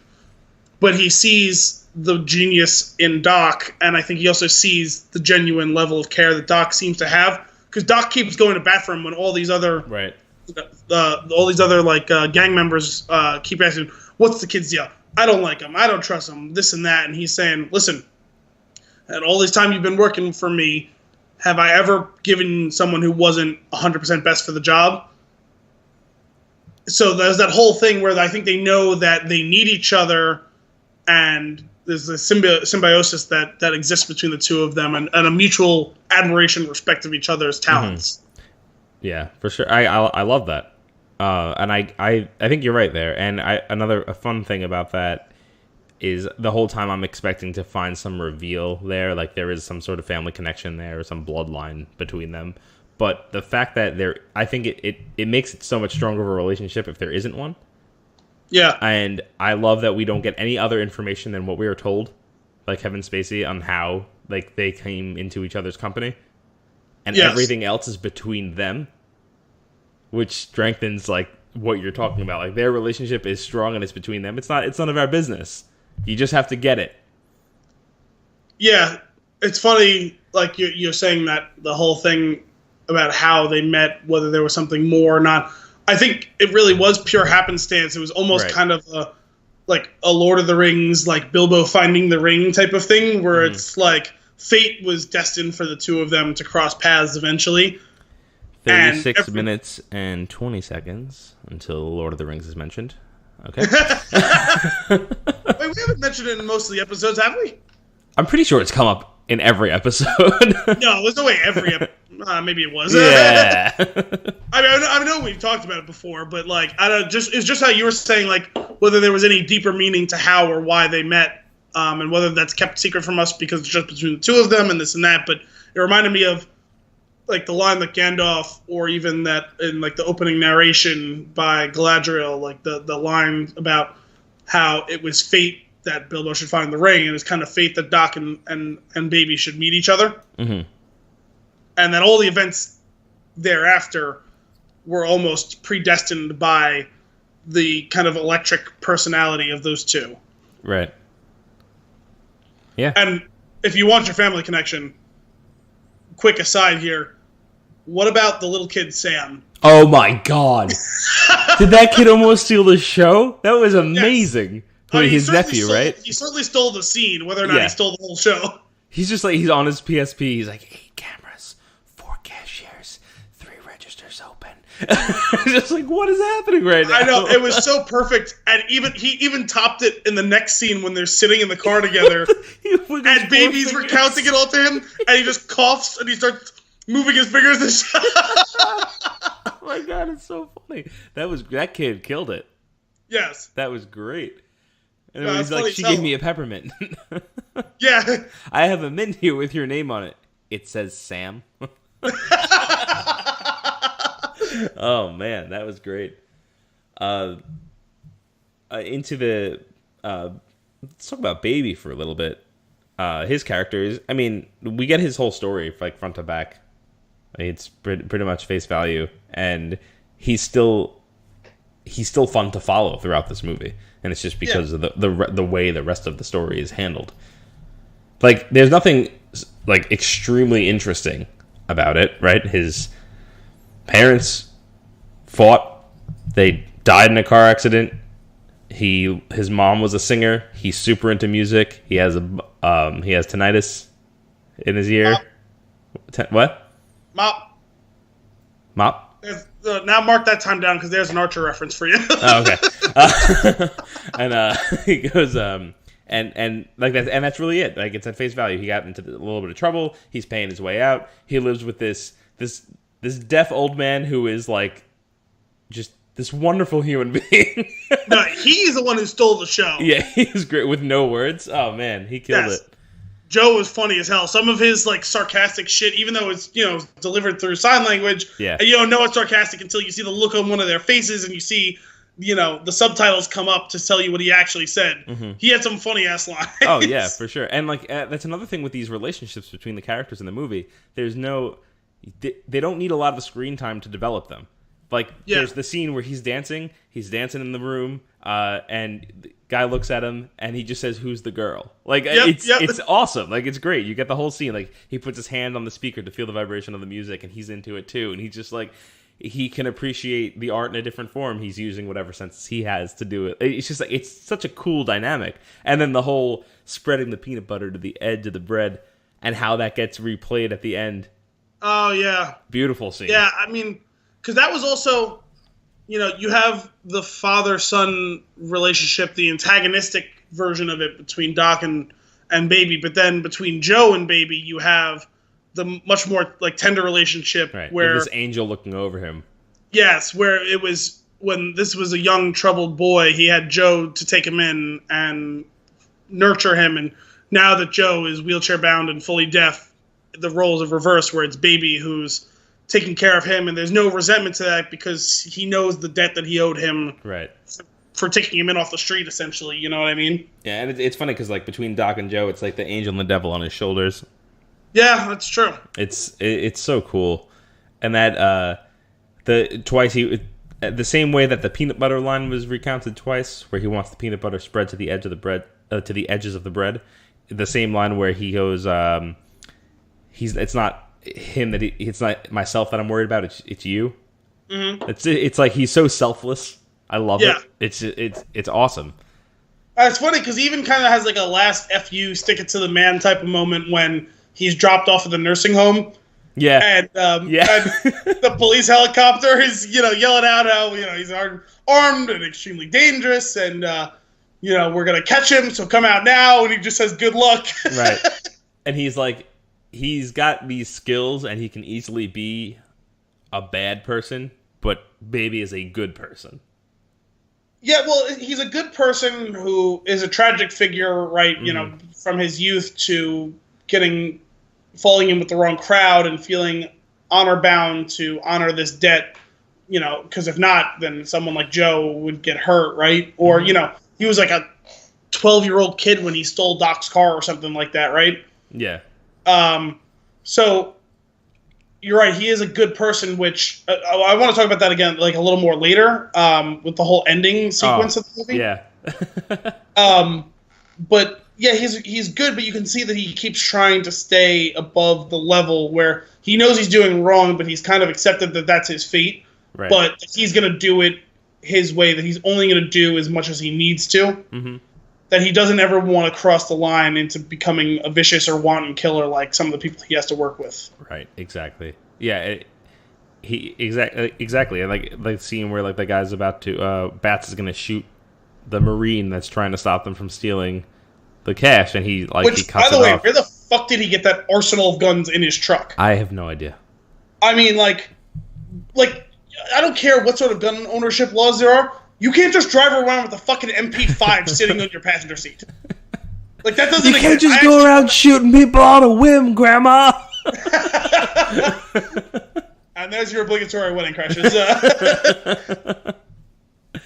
but he sees the genius in Doc, and I think he also sees the genuine level of care that Doc seems to have, because Doc keeps going to bat for him when all these other gang members keep asking, "What's the kid's deal? I don't like him. I don't trust him. This and that." And he's saying, "Listen, and all this time you've been working for me, have I ever given someone who wasn't 100% best for the job. So there's that whole thing where I think they know that they need each other, and there's a symbiosis that exists between the two of them, and a mutual admiration and respect of each other's talents. Mm-hmm. Yeah, for sure. I love that. And I think you're right there. And a fun thing about that is the whole time I'm expecting to find some reveal there, like there is some sort of family connection there or some bloodline between them. But the fact that I think it makes it so much stronger of a relationship if there isn't one. Yeah. And I love that we don't get any other information than what we were told by Kevin Spacey on how like they came into each other's company. And everything else is between them, which strengthens like what you're talking about. Like their relationship is strong and it's between them. It's none of our business. You just have to get it. Yeah, it's funny. Like you're saying that the whole thing about how they met, whether there was something more or not. I think it really was pure happenstance. It was almost kind of a Lord of the Rings, like Bilbo finding the ring type of thing, where it's like fate was destined for the two of them to cross paths eventually. 36 minutes and 20 seconds until Lord of the Rings is mentioned. Okay. Wait, we haven't mentioned it in most of the episodes, have we? I'm pretty sure it's come up in every episode. No, there's no way every episode. Maybe it was. Yeah. I know we've talked about it before, but like it's just how you were saying, like whether there was any deeper meaning to how or why they met, and whether that's kept secret from us because it's just between the two of them and this and that. But it reminded me of like the line that Gandalf, or even that in like the opening narration by Galadriel, like the line about how it was fate that Bilbo should find the ring, and it's kind of fate that Doc and Baby should meet each other. Mm-hmm. And that all the events thereafter were almost predestined by the kind of electric personality of those two. Right. Yeah. And if you want your family connection, quick aside here, what about the little kid Sam? Oh my god. Did that kid almost steal the show? That was amazing. Yes. I mean, his nephew, right? He certainly stole the scene, whether or not he stole the whole show. He's just like, he's on his PSP, he's like, 8 cameras, 4 cashiers, 3 registers open. Just like, what is happening right now? I know, it was so perfect. And he even topped it in the next scene when they're sitting in the car together. And babies were counting it all to him, and he just coughs and he starts moving his fingers and shit. Oh my god, it's so funny. That kid killed it. Yes. That was great. And he's like, she gave me a peppermint. Yeah. I have a mint here with your name on it. It says Sam. Oh man, that was great. Into the let's talk about Baby for a little bit. His character is, I mean, we get his whole story like front to back. It's pretty much face value, and he's still fun to follow throughout this movie, and it's just because of the way the rest of the story is handled. Like, there's nothing like extremely interesting about it, right? His parents fought; they died in a car accident. His mom was a singer. He's super into music. He has tinnitus in his ear. What? Mop. Now mark that time down because there's an Archer reference for you. Oh, okay. And he goes, and like that, and that's really it. Like, it's at face value. He got into a little bit of trouble. He's paying his way out. He lives with this deaf old man who is like just this wonderful human being. No, he's the one who stole the show. Yeah, he was great with no words. Oh man, he killed it. Joe was funny as hell. Some of his like sarcastic shit, even though it's delivered through sign language, and you don't know it's sarcastic until you see the look on one of their faces and you see the subtitles come up to tell you what he actually said. Mm-hmm. He had some funny ass lines. Oh yeah, for sure. And like that's another thing with these relationships between the characters in the movie. They don't need a lot of screen time to develop them. Like, there's the scene where he's dancing in the room, and the guy looks at him, and he just says, "Who's the girl?" Like, it's awesome. Like, it's great. You get the whole scene. Like, he puts his hand on the speaker to feel the vibration of the music, and he's into it too. And he's just like, he can appreciate the art in a different form. He's using whatever senses he has to do it. It's just like, it's such a cool dynamic. And then the whole spreading the peanut butter to the edge of the bread, and how that gets replayed at the end. Oh yeah. Beautiful scene. Yeah, I mean, because that was also, you have the father-son relationship, the antagonistic version of it between Doc and Baby, but then between Joe and Baby, you have the much more like tender relationship where this angel looking over him. Yes, where it was when this was a young troubled boy, he had Joe to take him in and nurture him, and now that Joe is wheelchair bound and fully deaf, the roles have reversed where it's Baby who's taking care of him, and there's no resentment to that because he knows the debt that he owed him for taking him in off the street, essentially. You know what I mean? Yeah, and it's funny because like between Doc and Joe, it's like the angel and the devil on his shoulders. Yeah, that's true. It's so cool, and that the same way that the peanut butter line was recounted twice, where he wants the peanut butter spread to the edge of the bread, to the edges of the bread. The same line where he goes, it's not him it's not myself that I'm worried about. It's you. Mm-hmm. It's like he's so selfless. I love it. It's awesome. It's funny because he even kind of has like a last "fu" stick it to the man type of moment when he's dropped off at the nursing home. Yeah, and and the police helicopter is yelling out how he's armed and extremely dangerous, and we're gonna catch him, so come out now. And he just says, "Good luck." Right, and he's like, he's got these skills, and he can easily be a bad person, but Baby is a good person. Yeah, well, he's a good person who is a tragic figure, right? Mm-hmm. From his youth to falling in with the wrong crowd and feeling honor bound to honor this debt, because if not, then someone like Joe would get hurt, right? Or, he was like a 12-year-old kid when he stole Doc's car or something like that, right? Yeah. So you're right. He is a good person, which I want to talk about that again, like a little more later, with the whole ending sequence of the movie. Yeah. But yeah, he's good, but you can see that he keeps trying to stay above the level where he knows he's doing wrong, but he's kind of accepted that that's his fate. Right. But he's going to do it his way, that he's only going to do as much as he needs to. Mm-hmm. That he doesn't ever want to cross the line into becoming a vicious or wanton killer like some of the people he has to work with. Right, exactly. Yeah, exactly. And like the scene where like the guy's about to Bats is going to shoot the Marine that's trying to stop them from stealing the cash, and he cuts it off. By the way, where the fuck did he get that arsenal of guns in his truck? I have no idea. I mean, like I don't care what sort of gun ownership laws there are. You can't just drive around with a fucking MP5 sitting on your passenger seat. Like, that doesn't. You can't just go around shooting people on a whim, Grandma. And there's your obligatory wedding crashes.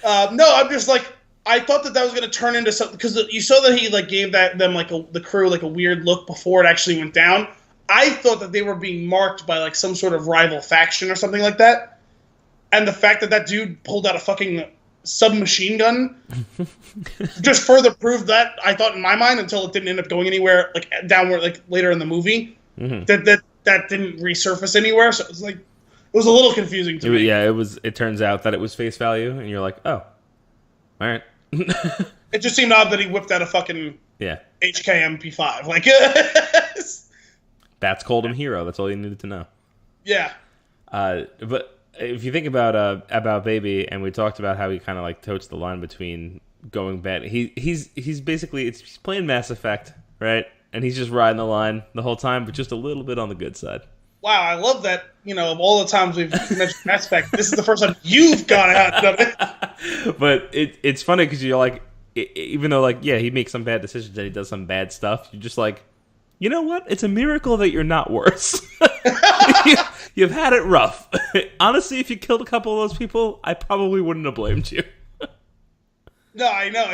No, I'm just like, I thought that was going to turn into something, because you saw that he like gave them the crew like a weird look before it actually went down. I thought that they were being marked by like some sort of rival faction or something like that. And the fact that dude pulled out a fucking submachine gun just further proved that, I thought, in my mind, until it didn't end up going anywhere like downward, like later in the movie. Mm-hmm. That didn't resurface anywhere. So it's like, it was a little confusing to me. Yeah, it turns out that it was face value, and you're like, oh, all right. It just seemed odd that he whipped out a fucking HK MP5. Like, Bats called him hero. That's all you needed to know. Yeah. But if you think about Baby, and we talked about how he kind of like totes the line between going bad. He's basically he's playing Mass Effect, right? And he's just riding the line the whole time, but just a little bit on the good side. Wow, I love that. Of all the times we've mentioned Mass Effect, this is the first time you've gone out of it. But it's funny because you're like, even though like he makes some bad decisions and he does some bad stuff, you're just like, you know what? It's a miracle that you're not worse. You've had it rough. Honestly, if you killed a couple of those people, I probably wouldn't have blamed you. No, I know.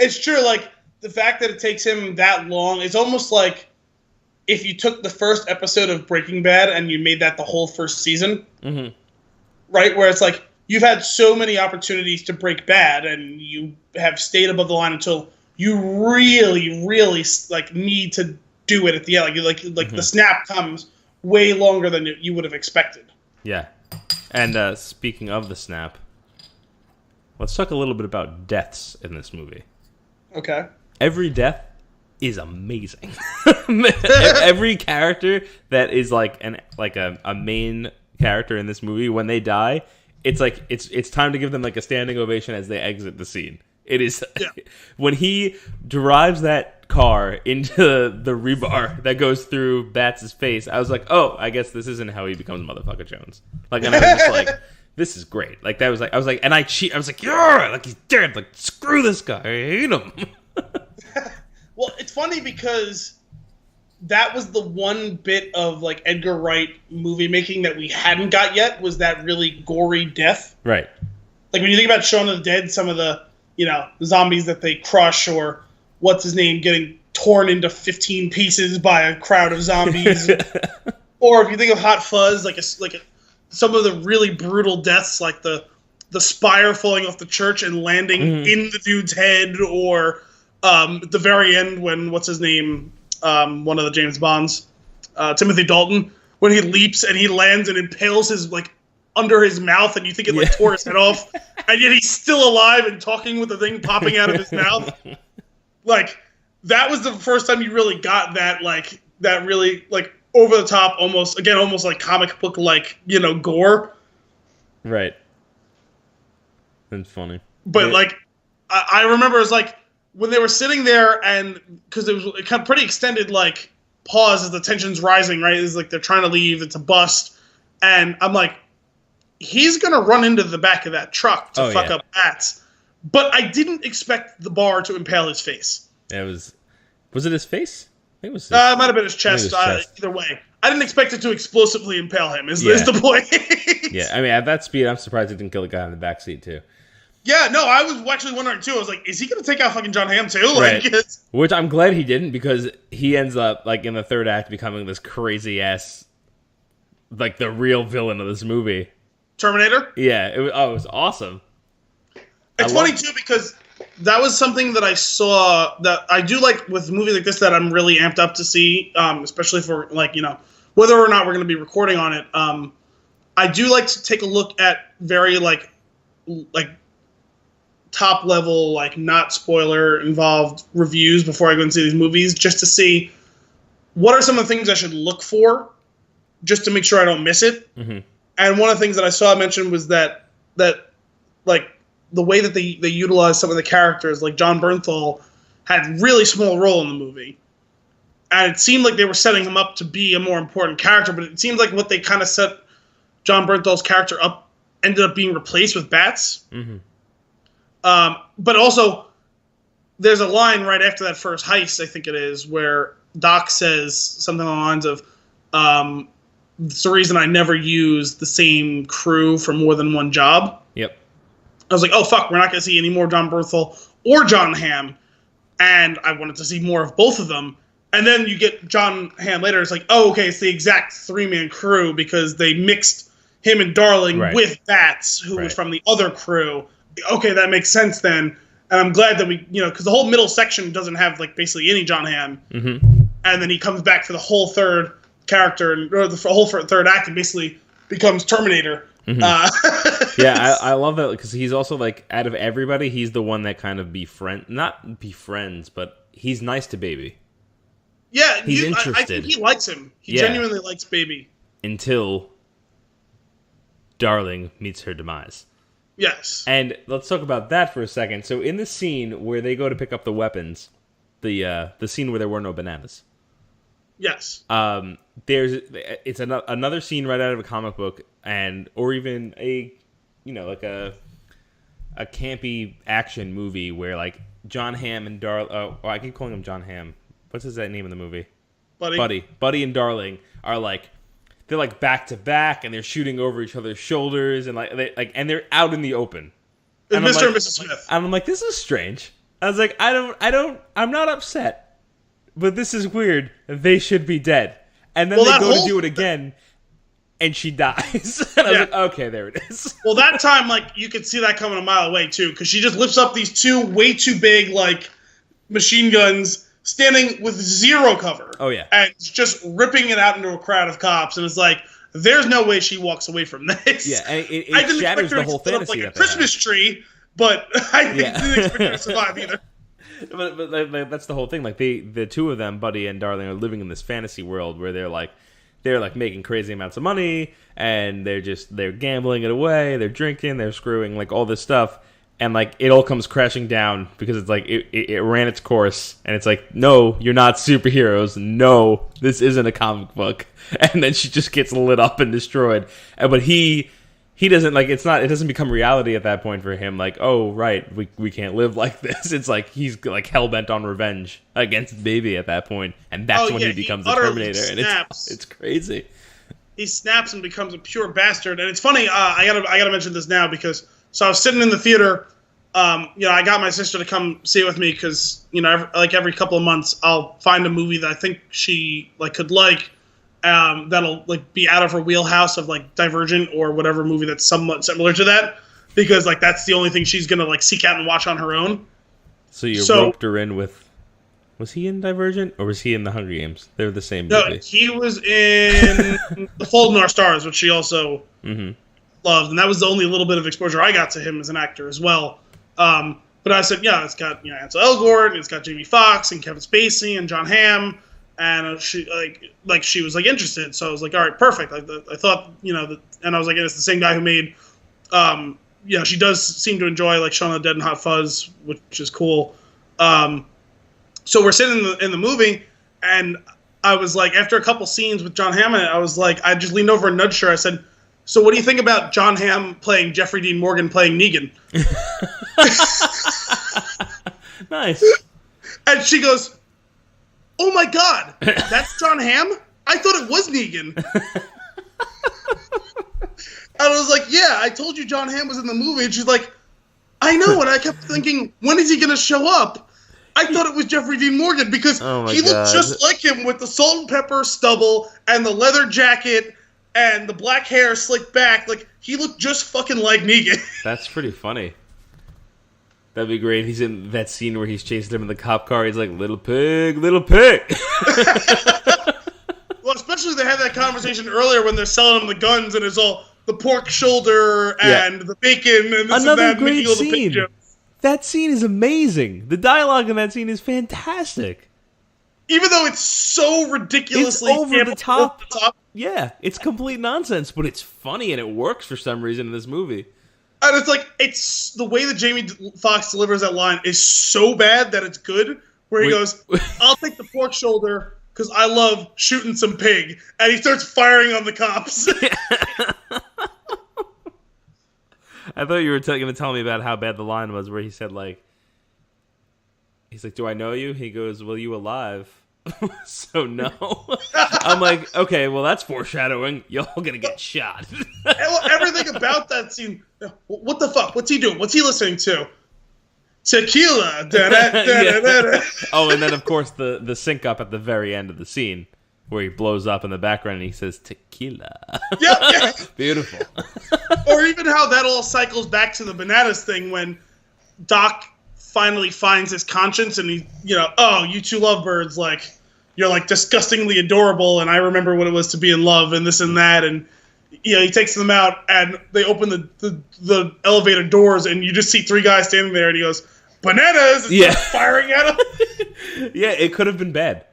It's true. Like, the fact that it takes him that long, it's almost like if you took the first episode of Breaking Bad and you made that the whole first season, mm-hmm. right? Where it's like, you've had so many opportunities to break bad, and you have stayed above the line until you really, really like need to do it at the end. Like mm-hmm. the snap comes way longer than you would have expected. Yeah. And speaking of the snap, let's talk a little bit about deaths in this movie. Okay. Every death is amazing. Every character that is like a main character in this movie, when they die, it's like it's time to give them like a standing ovation as they exit the scene. It is when he drives that car into the rebar that goes through Bats' face. I was like, oh, I guess this isn't how he becomes Motherfucker Jones. Like, and I was just like, this is great. Like that was like I was like, and I was like, yeah, like he's dead. Like screw this guy, I hate him. Well, it's funny because that was the one bit of like Edgar Wright movie making that we hadn't got yet, was that really gory death. Right. Like when you think about Shaun of the Dead, some of the, you know, the zombies that they crush, or what's his name getting torn into 15 pieces by a crowd of zombies. Or if you think of Hot Fuzz, some of the really brutal deaths, like the spire falling off the church and landing in the dude's head, or at the very end when, what's his name, one of the James Bonds, Timothy Dalton, when he leaps and he lands and impales his, like, under his mouth, and you think it, like, tore his head off, and yet he's still alive and talking with the thing popping out of his mouth. Like, that was the first time you really got that, like, that really, like, over the top, almost like comic book, like, you know, gore. Right. That's funny. But, like, I remember it was, like, when they were sitting there, and because it was kind of pretty extended, like, pause as the tension's rising, right? It's like they're trying to leave, it's a bust, and I'm like, he's gonna run into the back of that truck to fuck up Bats. But I didn't expect the bar to impale his face. Yeah, was it his face? I think it was. It might have been his chest. Either way, I didn't expect it to explosively impale him. Is the point? Yeah, I mean, at that speed, I'm surprised it didn't kill the guy in the backseat too. Yeah, no, I was actually wondering too. I was like, is he going to take out fucking John Hamm too? Like, right. Which I'm glad he didn't, because he ends up, like, in the third act becoming this crazy ass, like, the real villain of this movie. Terminator? Yeah, it was awesome. It's funny too, because that was something that I saw that I do like with movies like this that I'm really amped up to see, especially for, like, you know, whether or not we're going to be recording on it. I do like to take a look at very like top level, like, not spoiler involved reviews before I go and see these movies, just to see what are some of the things I should look for, just to make sure I don't miss it. Mm-hmm. And one of the things that I saw mentioned was that like the way that they utilized some of the characters, like John Bernthal had really small role in the movie, and it seemed like they were setting him up to be a more important character, but it seems like what they kind of set John Bernthal's character up ended up being replaced with Bats. Mm-hmm. But also, there's a line right after that first heist, I think it is, where Doc says something along the lines of, it's the reason I never use the same crew for more than one job. Yep. I was like, oh, fuck, we're not going to see any more John Bernthal or John Hamm. And I wanted to see more of both of them. And then you get John Hamm later. It's like, oh, okay, it's the exact three-man crew, because they mixed him and Darling with Bats, who was from the other crew. Okay, that makes sense then. And I'm glad that we, you know, because the whole middle section doesn't have, like, basically any John Hamm. Mm-hmm. And then he comes back for the whole third character, or the whole third act, and basically becomes Terminator. Mm-hmm. Yeah, I love that, because he's also, like, out of everybody, he's the one that kind of not befriends, but he's nice to Baby. Yeah, he's interested. I think he likes him. He genuinely likes Baby. Until Darling meets her demise. Yes. And let's talk about that for a second. So in the scene where they go to pick up the weapons, the scene where there were no bananas. Yes. It's another scene right out of a comic book, or even a campy action movie where, like, John Hamm and I keep calling him John Hamm. What's his name in the movie? Buddy and Darling are like, they're like back to back, and they're shooting over each other's shoulders, and and they're out in the open. And Mr. and Mrs. Smith. And I'm like, this is strange. I was like, I'm not upset, but this is weird. They should be dead. And then they go to do it again, and she dies. And I was like, okay, there it is. Well, that time, like, you could see that coming a mile away too, because she just lifts up these two way too big, like, machine guns, standing with zero cover. Oh, yeah. And just ripping it out into a crowd of cops. And it's like, there's no way she walks away from this. Yeah, and it shatters the whole fantasy. Like a Christmas tree, but I didn't expect her to survive either. but that's the whole thing. Like the two of them, Buddy and Darling, are living in this fantasy world where they're making crazy amounts of money, and they're gambling it away, they're drinking, they're screwing, like all this stuff, and like it all comes crashing down because it's like it ran its course, and it's like, no, you're not superheroes, no, this isn't a comic book, and then she just gets lit up and destroyed, but he doesn't, like, it doesn't become reality at that point for him, like, oh, right, we can't live like this. It's like he's like hell-bent on revenge against Baby at that point, and that's when he becomes the Terminator, snaps. and it's crazy. He snaps and becomes a pure bastard, and it's funny, I gotta mention this now, because, so I was sitting in the theater, I got my sister to come see it with me, because, every couple of months, I'll find a movie that I think she, could like, that'll be out of her wheelhouse of Divergent or whatever movie that's somewhat similar to that, because that's the only thing she's gonna seek out and watch on her own. So you roped her in with. Was he in Divergent or was he in The Hunger Games? They're the same movie. No, he was in The Fault in Our Stars, which she also loved, and that was the only little bit of exposure I got to him as an actor as well. But I said, yeah, it's got Ansel Elgort, and it's got Jamie Foxx and Kevin Spacey and John Hamm. And she she was interested, so I was like, all right, perfect. I thought, and I was like, it's the same guy who made, she does seem to enjoy Shaun of the Dead and Hot Fuzz, which is cool. So we're sitting in the movie, and I was like, after a couple scenes with John Hamm, I was like, I just leaned over and nudged her. I said, so what do you think about John Hamm playing Jeffrey Dean Morgan playing Negan? Nice. And she goes, oh my God, that's John Hamm? I thought it was Negan. And I was like, yeah, I told you John Hamm was in the movie. And she's like, I know. And I kept thinking, when is he going to show up? I thought it was Jeffrey Dean Morgan because he looked just like him with the salt and pepper stubble and the leather jacket and the black hair slicked back. He looked just fucking like Negan. That's pretty funny. That'd be great. He's in that scene where he's chasing him in the cop car. He's like, little pig, little pig. Well, especially they had that conversation earlier when they're selling him the guns and it's all the pork shoulder and the bacon and this Another and that. Great scene. That scene is amazing. The dialogue in that scene is fantastic. Even though it's so ridiculously over the top. Yeah, it's complete nonsense, but it's funny and it works for some reason in this movie. And it's the way that Jamie Foxx delivers that line is so bad that it's good. Where he goes, I'll take the pork shoulder because I love shooting some pig. And he starts firing on the cops. I thought you were going to tell me about how bad the line was where he said, he's like, do I know you? He goes, well, you alive? So no. I'm like, okay, well, that's foreshadowing. You're all going to get shot. Everything about that scene, what the fuck? What's he doing? What's he listening to? Tequila. Oh, and then, of course, the sync up at the very end of the scene where he blows up in the background and he says, tequila. Yeah. Beautiful. Or even how that all cycles back to the bananas thing when Doc finally finds his conscience and he, oh, you two lovebirds, you're disgustingly adorable and I remember what it was to be in love and this and that, and he takes them out and they open the elevator doors and you just see three guys standing there and he goes, bananas, and firing at them. Yeah, it could have been bad.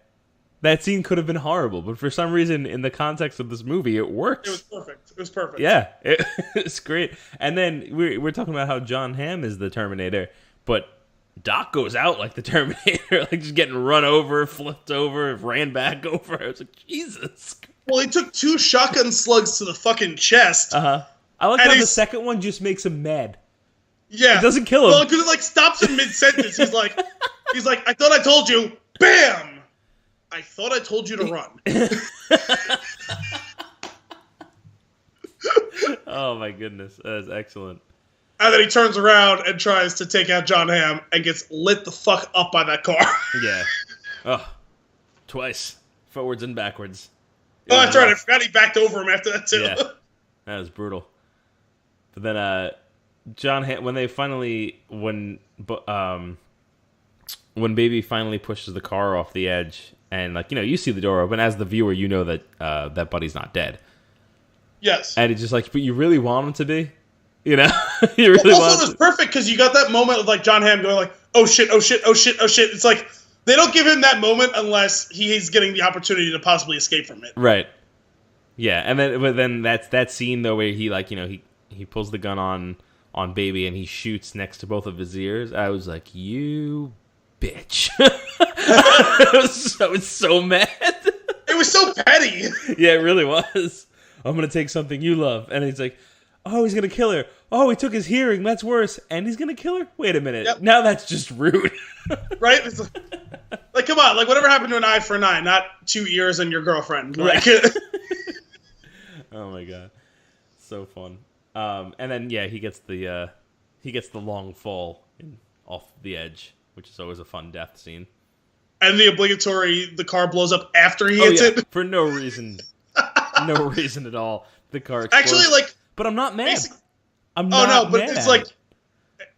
That scene could have been horrible, but for some reason, in the context of this movie, it works. It was perfect. Yeah, it's great. And then we're talking about how John Hamm is the Terminator, but Doc goes out like the Terminator, just getting run over, flipped over, ran back over. I was like, Jesus. Well, he took 2 shotgun slugs to the fucking chest. Uh-huh. I like how the second one just makes him mad. Yeah. It doesn't kill him. Well, because it stops him mid-sentence. He's like, I thought I told you. Bam! I thought I told you to run. Oh my goodness, that is excellent. And then he turns around and tries to take out John Hamm and gets lit the fuck up by that car. Yeah. Oh, twice. Forwards and backwards. Oh, that's right. I forgot he backed over him after that, too. Yeah. That was brutal. But then John Hamm, when Baby finally pushes the car off the edge and, you see the door open, as the viewer, you know that that Buddy's not dead. Yes. And it's just but you really want him to be? You know, he really also, wants. it was perfect because you got that moment of like John Hamm going like, "Oh shit, oh shit, oh shit, oh shit." It's like they don't give him that moment unless he's getting the opportunity to possibly escape from it. Right. Yeah, and then that's that scene though where he like he pulls the gun on Baby and he shoots next to both of his ears. I was like, you bitch. I was so mad. It was so petty. Yeah, it really was. I'm gonna take something you love, and he's like, oh, he's gonna kill her. Oh, he took his hearing. That's worse. And he's gonna kill her. Wait a minute. Yep. Now that's just rude. Right? It's like, come on. Like, whatever happened to an eye for an eye, not 2 ears and your girlfriend. Like, oh my god, so fun. And then yeah, he gets the long fall off the edge, which is always a fun death scene. And the obligatory, the car blows up after he hits it for no reason, no reason at all. The car explodes. Actually, like, but I'm not mad. Oh no, but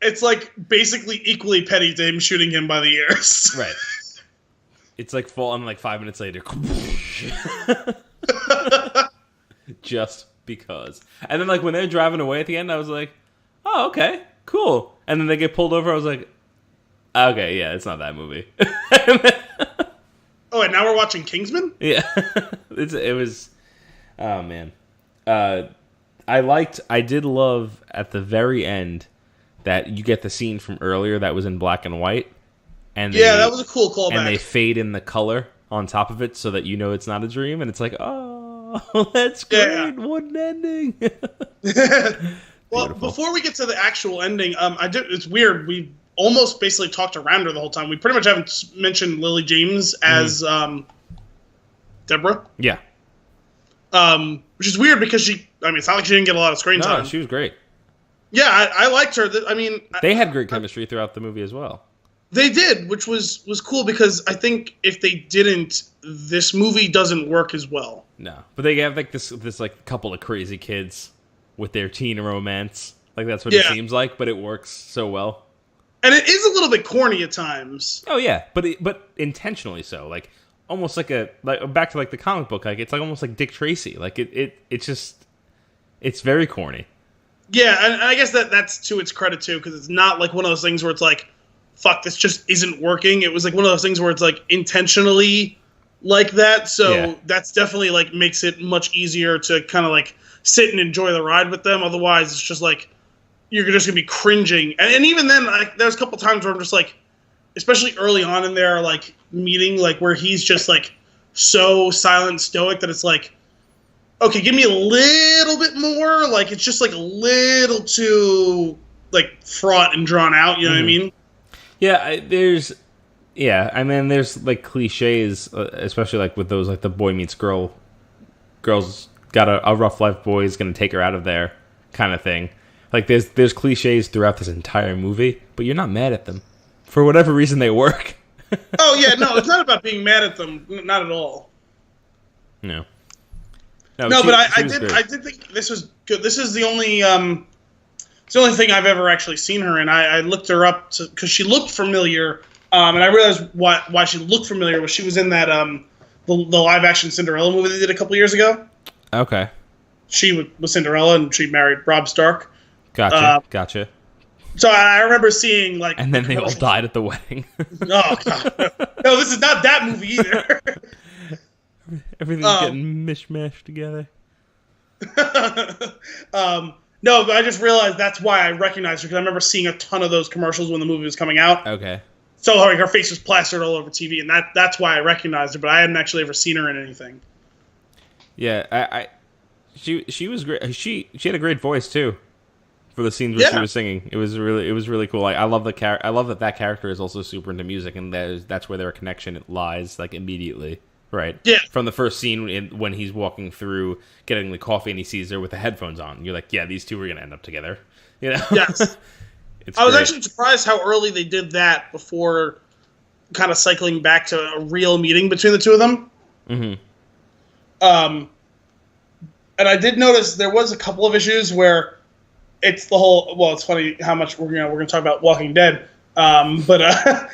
it's like basically equally petty to him shooting him by the ears. Right. It's like falling like 5 minutes later. Just because. And then like when they're driving away at the end, I was like, oh, okay, cool. And then they get pulled over, I was like, okay, yeah, it's not that movie. Oh, and now we're watching Kingsman? Yeah. It was, oh man. I did love at the very end that you get the scene from earlier that was in black and white. And that was a cool callback. And they fade in the color on top of it so that you know it's not a dream. And it's like, oh, that's great. Yeah. What an ending. Well, before we get to the actual ending, it's weird. We almost basically talked around her the whole time. We pretty much haven't mentioned Lily James as Deborah. Yeah. Which is weird because it's not like she didn't get a lot of screen time. No, she was great. Yeah, I liked her. They had great chemistry throughout the movie as well. They did, which was cool because I think if they didn't, this movie doesn't work as well. No, but they have like this like couple of crazy kids with their teen romance. Like that's what it seems like, but it works so well. And it is a little bit corny at times. Oh yeah, but intentionally so. Like almost like back to like the comic book. Like it's like almost like Dick Tracy. Like it's very corny. Yeah, and I guess that's to its credit too, because it's not like one of those things where it's like, fuck, this just isn't working. It was like one of those things where it's like intentionally like that. So that's definitely like makes it much easier to kind of like sit and enjoy the ride with them. Otherwise, it's just like you're just gonna be cringing. And even then, like there's a couple times where I'm just like, especially early on in their like meeting, like where he's just like so silent and stoic that it's like, okay, give me a little bit more. Like it's just like a little too like fraught and drawn out. You know what I mean? Yeah, there's like cliches, especially like with those like the boy meets girl, girl's got a rough life, boy is gonna take her out of there kind of thing. Like there's cliches throughout this entire movie, but you're not mad at them for whatever reason they work. Oh yeah, no, it's not about being mad at them, not at all. No, but I did think this was good. This is the only it's the only thing I've ever actually seen her in. I looked her up because she looked familiar, and I realized why she looked familiar was she was in that the live action Cinderella movie they did a couple years ago. Okay. She was Cinderella and she married Rob Stark. Gotcha. So I remember seeing like, and then they all died at the wedding. Oh god, no, this is not that movie either. Everything's getting mishmashed together. No, but I just realized that's why I recognized her, because I remember seeing a ton of those commercials when the movie was coming out. Okay. So her face was plastered all over TV, and that's why I recognized her, but I hadn't actually ever seen her in anything. Yeah, she was great. She had a great voice too for the scenes where she was singing. It was really cool. I love I love that character is also super into music, and that's where their connection lies like immediately. Right. Yeah. From the first scene when he's walking through getting the coffee and he sees her with the headphones on, you're like, yeah, these two are gonna end up together. You know. Yes. I was actually surprised how early they did that before kind of cycling back to a real meeting between the two of them. Mm-hmm. And I did notice there was a couple of issues where it's the whole. Well, it's funny how much we're gonna talk about Walking Dead, but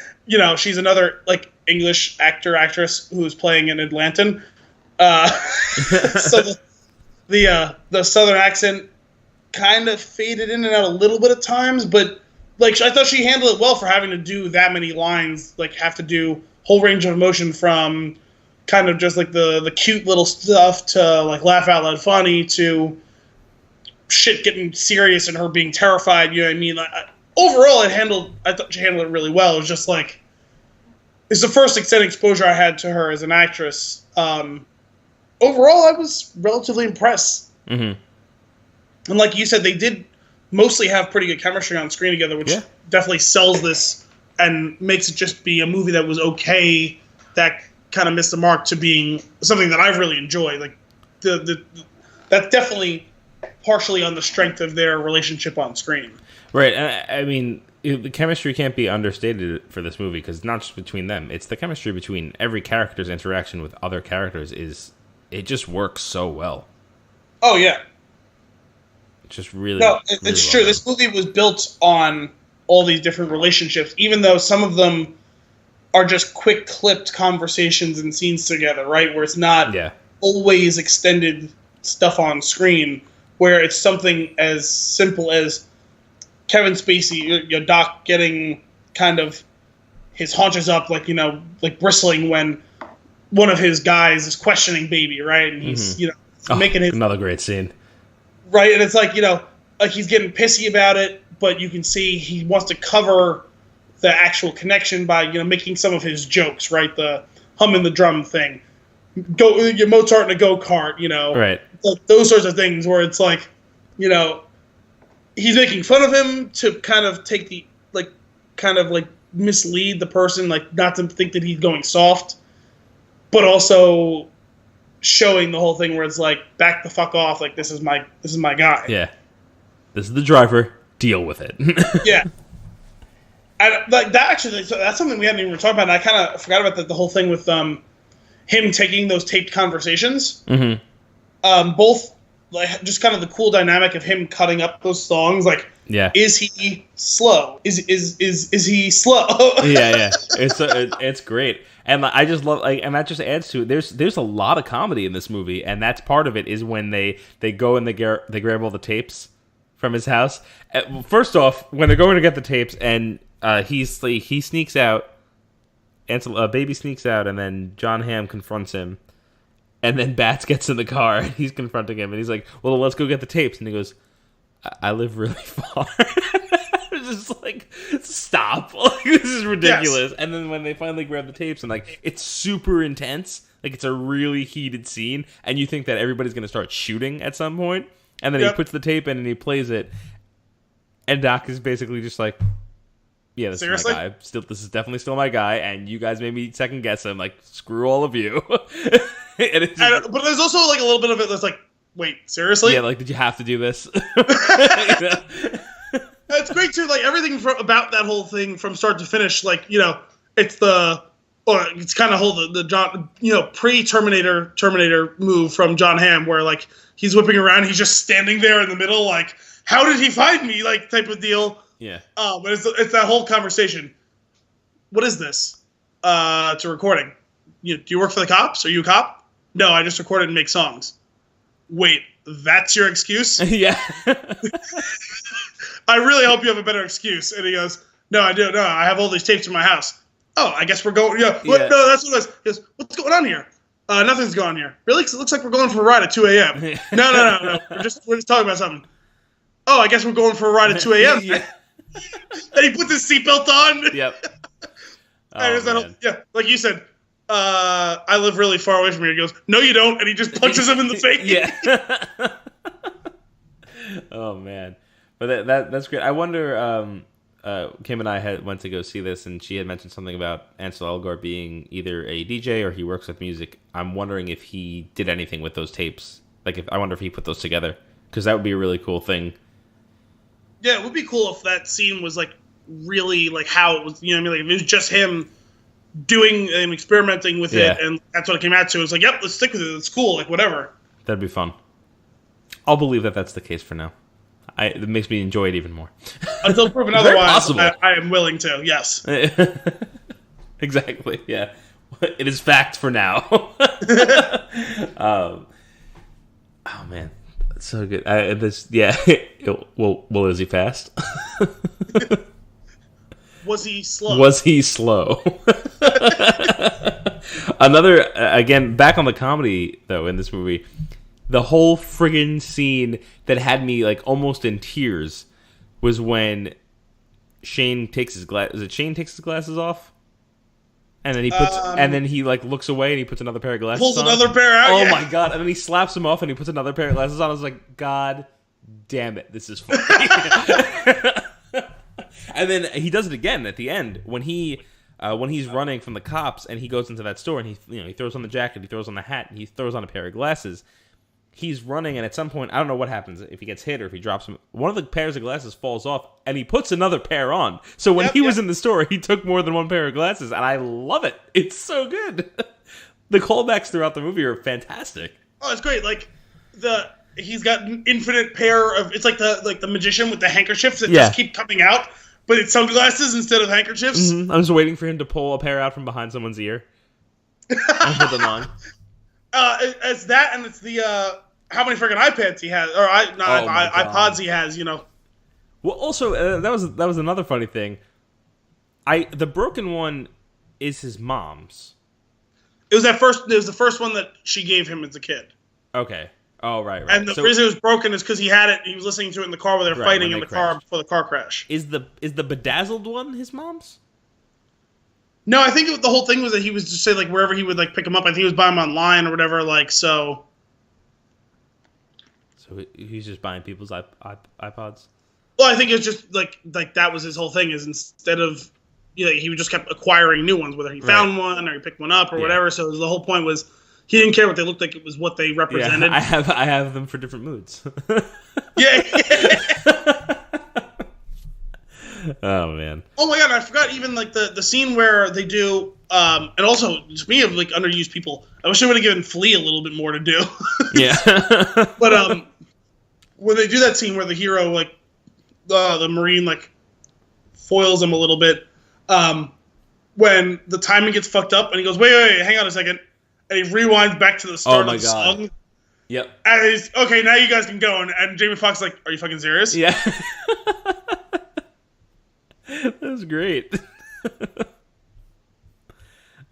she's another like English actress who is playing an Atlantan. So the southern accent kind of faded in and out a little bit at times, but like I thought she handled it well for having to do that many lines, like have to do whole range of emotion from kind of just like the cute little stuff to like laugh out loud funny to shit getting serious and her being terrified. You know what I mean? Overall, I thought she handled it really well. It was just like, it's the first extended exposure I had to her as an actress. Overall, I was relatively impressed. Mm-hmm. And like you said, they did mostly have pretty good chemistry on screen together, which definitely sells this and makes it just be a movie that was okay, that kind of missed the mark, to being something that I've really enjoyed. Like that's definitely partially on the strength of their relationship on screen. Right. I mean, the chemistry can't be understated for this movie, because not just between them. It's the chemistry between every character's interaction with other characters. It just works so well. Oh, yeah. It's just really... No, it's really true. This movie was built on all these different relationships, even though some of them are just quick clipped conversations and scenes together, right? Where it's not always extended stuff on screen, where it's something as simple as Kevin Spacey, your Doc, getting kind of his haunches up, like, like bristling when one of his guys is questioning Baby, right? And he's, making his... Another great scene. Right, and it's like, like he's getting pissy about it, but you can see he wants to cover the actual connection by, making some of his jokes, right? The humming the drum thing. Your Mozart in a go-kart, Right. Like those sorts of things where it's like, he's making fun of him to kind of take the, mislead the person, like not to think that he's going soft, but also showing the whole thing where it's like, back the fuck off, like this is my guy. Yeah. This is the driver. Deal with it. Yeah. And like that actually, that's something we hadn't even talked about, and I kind of forgot about the whole thing with him taking those taped conversations. Mm-hmm. Both, like, just kind of the cool dynamic of him cutting up those songs. Like, is he slow? Is he slow? Yeah. It's great, and I just love, and that just adds to it. There's a lot of comedy in this movie, and that's part of it. Is when they go and they grab all the tapes from his house. First off, when they're going to get the tapes, and he sneaks out. Baby sneaks out, and then John Hamm confronts him. And then Bats gets in the car, and he's confronting him, and he's like, well, let's go get the tapes. And he goes, I live really far. It's just like, stop. Like, this is ridiculous. Yes. And then when they finally grab the tapes, and like, it's super intense. Like, it's a really heated scene, and you think that everybody's going to start shooting at some point. And then he puts the tape in, and he plays it. And Doc is basically just like, yeah, this is my guy. This is definitely still my guy, and you guys made me second guess him. Like, screw all of you. But there's also like a little bit of it that's like, wait, seriously? Yeah, like, did you have to do this? It's great too. Like everything about that whole thing from start to finish. Like, it's it's kind of the John, pre-Terminator move from John Hamm, where like he's whipping around, he's just standing there in the middle, like, how did he find me? Like, type of deal. Yeah. But it's that whole conversation. What is this? It's a recording. Do you work for the cops? Are you a cop? No, I just record it and make songs. Wait, that's your excuse? Yeah. I really hope you have a better excuse. And he goes, no, I do. No, I have all these tapes in my house. Oh, I guess we're going. Yeah. No, that's what it was. He goes, what's going on here? Nothing's going on here. Really? 'Cause it looks like we're going for a ride at 2 a.m. No. We're just talking about something. Oh, I guess we're going for a ride at 2 a.m. Yeah. And he puts his seatbelt on. Yep. And like you said, I live really far away from here. He goes, no, you don't. And he just punches him in the face. Yeah. Oh, man. But that's great. I wonder, Kim and I went to go see this, and she had mentioned something about Ansel Elgort being either a DJ or he works with music. I'm wondering if he did anything with those tapes. Like, I wonder if he put those together, because that would be a really cool thing. Yeah, it would be cool if that scene was, like, really, like, how it was, Like, if it was just him doing and experimenting with it, and that's what it came out to. It was like, yep, let's stick with it. It's cool, like, whatever. That'd be fun. I'll believe that that's the case for now. It makes me enjoy it even more. Until proven otherwise, I am willing to, yes. Exactly, yeah. It is fact for now. Oh, man. So good. Well, is he fast? Was he slow? Was he slow? Another, again, back on the comedy, though, in this movie, the whole friggin' scene that had me, like, almost in tears was when Shane takes his glasses off? And then he puts, and then he like looks away and he puts another pair of glasses on. Pulls another pair out. Oh my god! And then he slaps them off and he puts another pair of glasses on. I was like, God damn it, this is funny. And then he does it again at the end when he's running from the cops and he goes into that store and he throws on the jacket, he throws on the hat, and he throws on a pair of glasses. He's running, and at some point, I don't know what happens, if he gets hit or if he drops them. One of the pairs of glasses falls off, and he puts another pair on. So when he was in the store, he took more than one pair of glasses, and I love it. It's so good. The callbacks throughout the movie are fantastic. Oh, it's great. Like, he's got an infinite pair of... It's like the magician with the handkerchiefs that just keep coming out, but it's sunglasses instead of handkerchiefs. Mm-hmm. I'm just waiting for him to pull a pair out from behind someone's ear and put them on. It's that, and it's the... how many freaking iPads he has, or iPods he has, Well, also that was another funny thing. The broken one is his mom's. It was the first one that she gave him as a kid. Okay. Oh right. And the reason it was broken is because he was listening to it in the car while they were fighting in the car before the car crash. Is the bedazzled one his mom's? No, I think the whole thing was that he was just saying like wherever he would like pick him up. I think he was buying them online or whatever. Like so. So he's just buying people's iPods? Well, I think it's just like that was his whole thing is instead of, he just kept acquiring new ones, whether he found one or he picked one up or whatever. So the whole point was he didn't care what they looked like. It was what they represented. Yeah, I have them for different moods. Yeah. Oh, man. Oh, my God. I forgot even like the scene where they do, and also speaking of like underused people, I wish they would have given Flea a little bit more to do. Yeah. But when they do that scene where the hero, like, the Marine, like, foils him a little bit, when the timing gets fucked up, and he goes, wait, hang on a second, and he rewinds back to the start of the song. Yep. And he's, okay, now you guys can go, and Jamie Foxx is like, are you fucking serious? Yeah. That was great.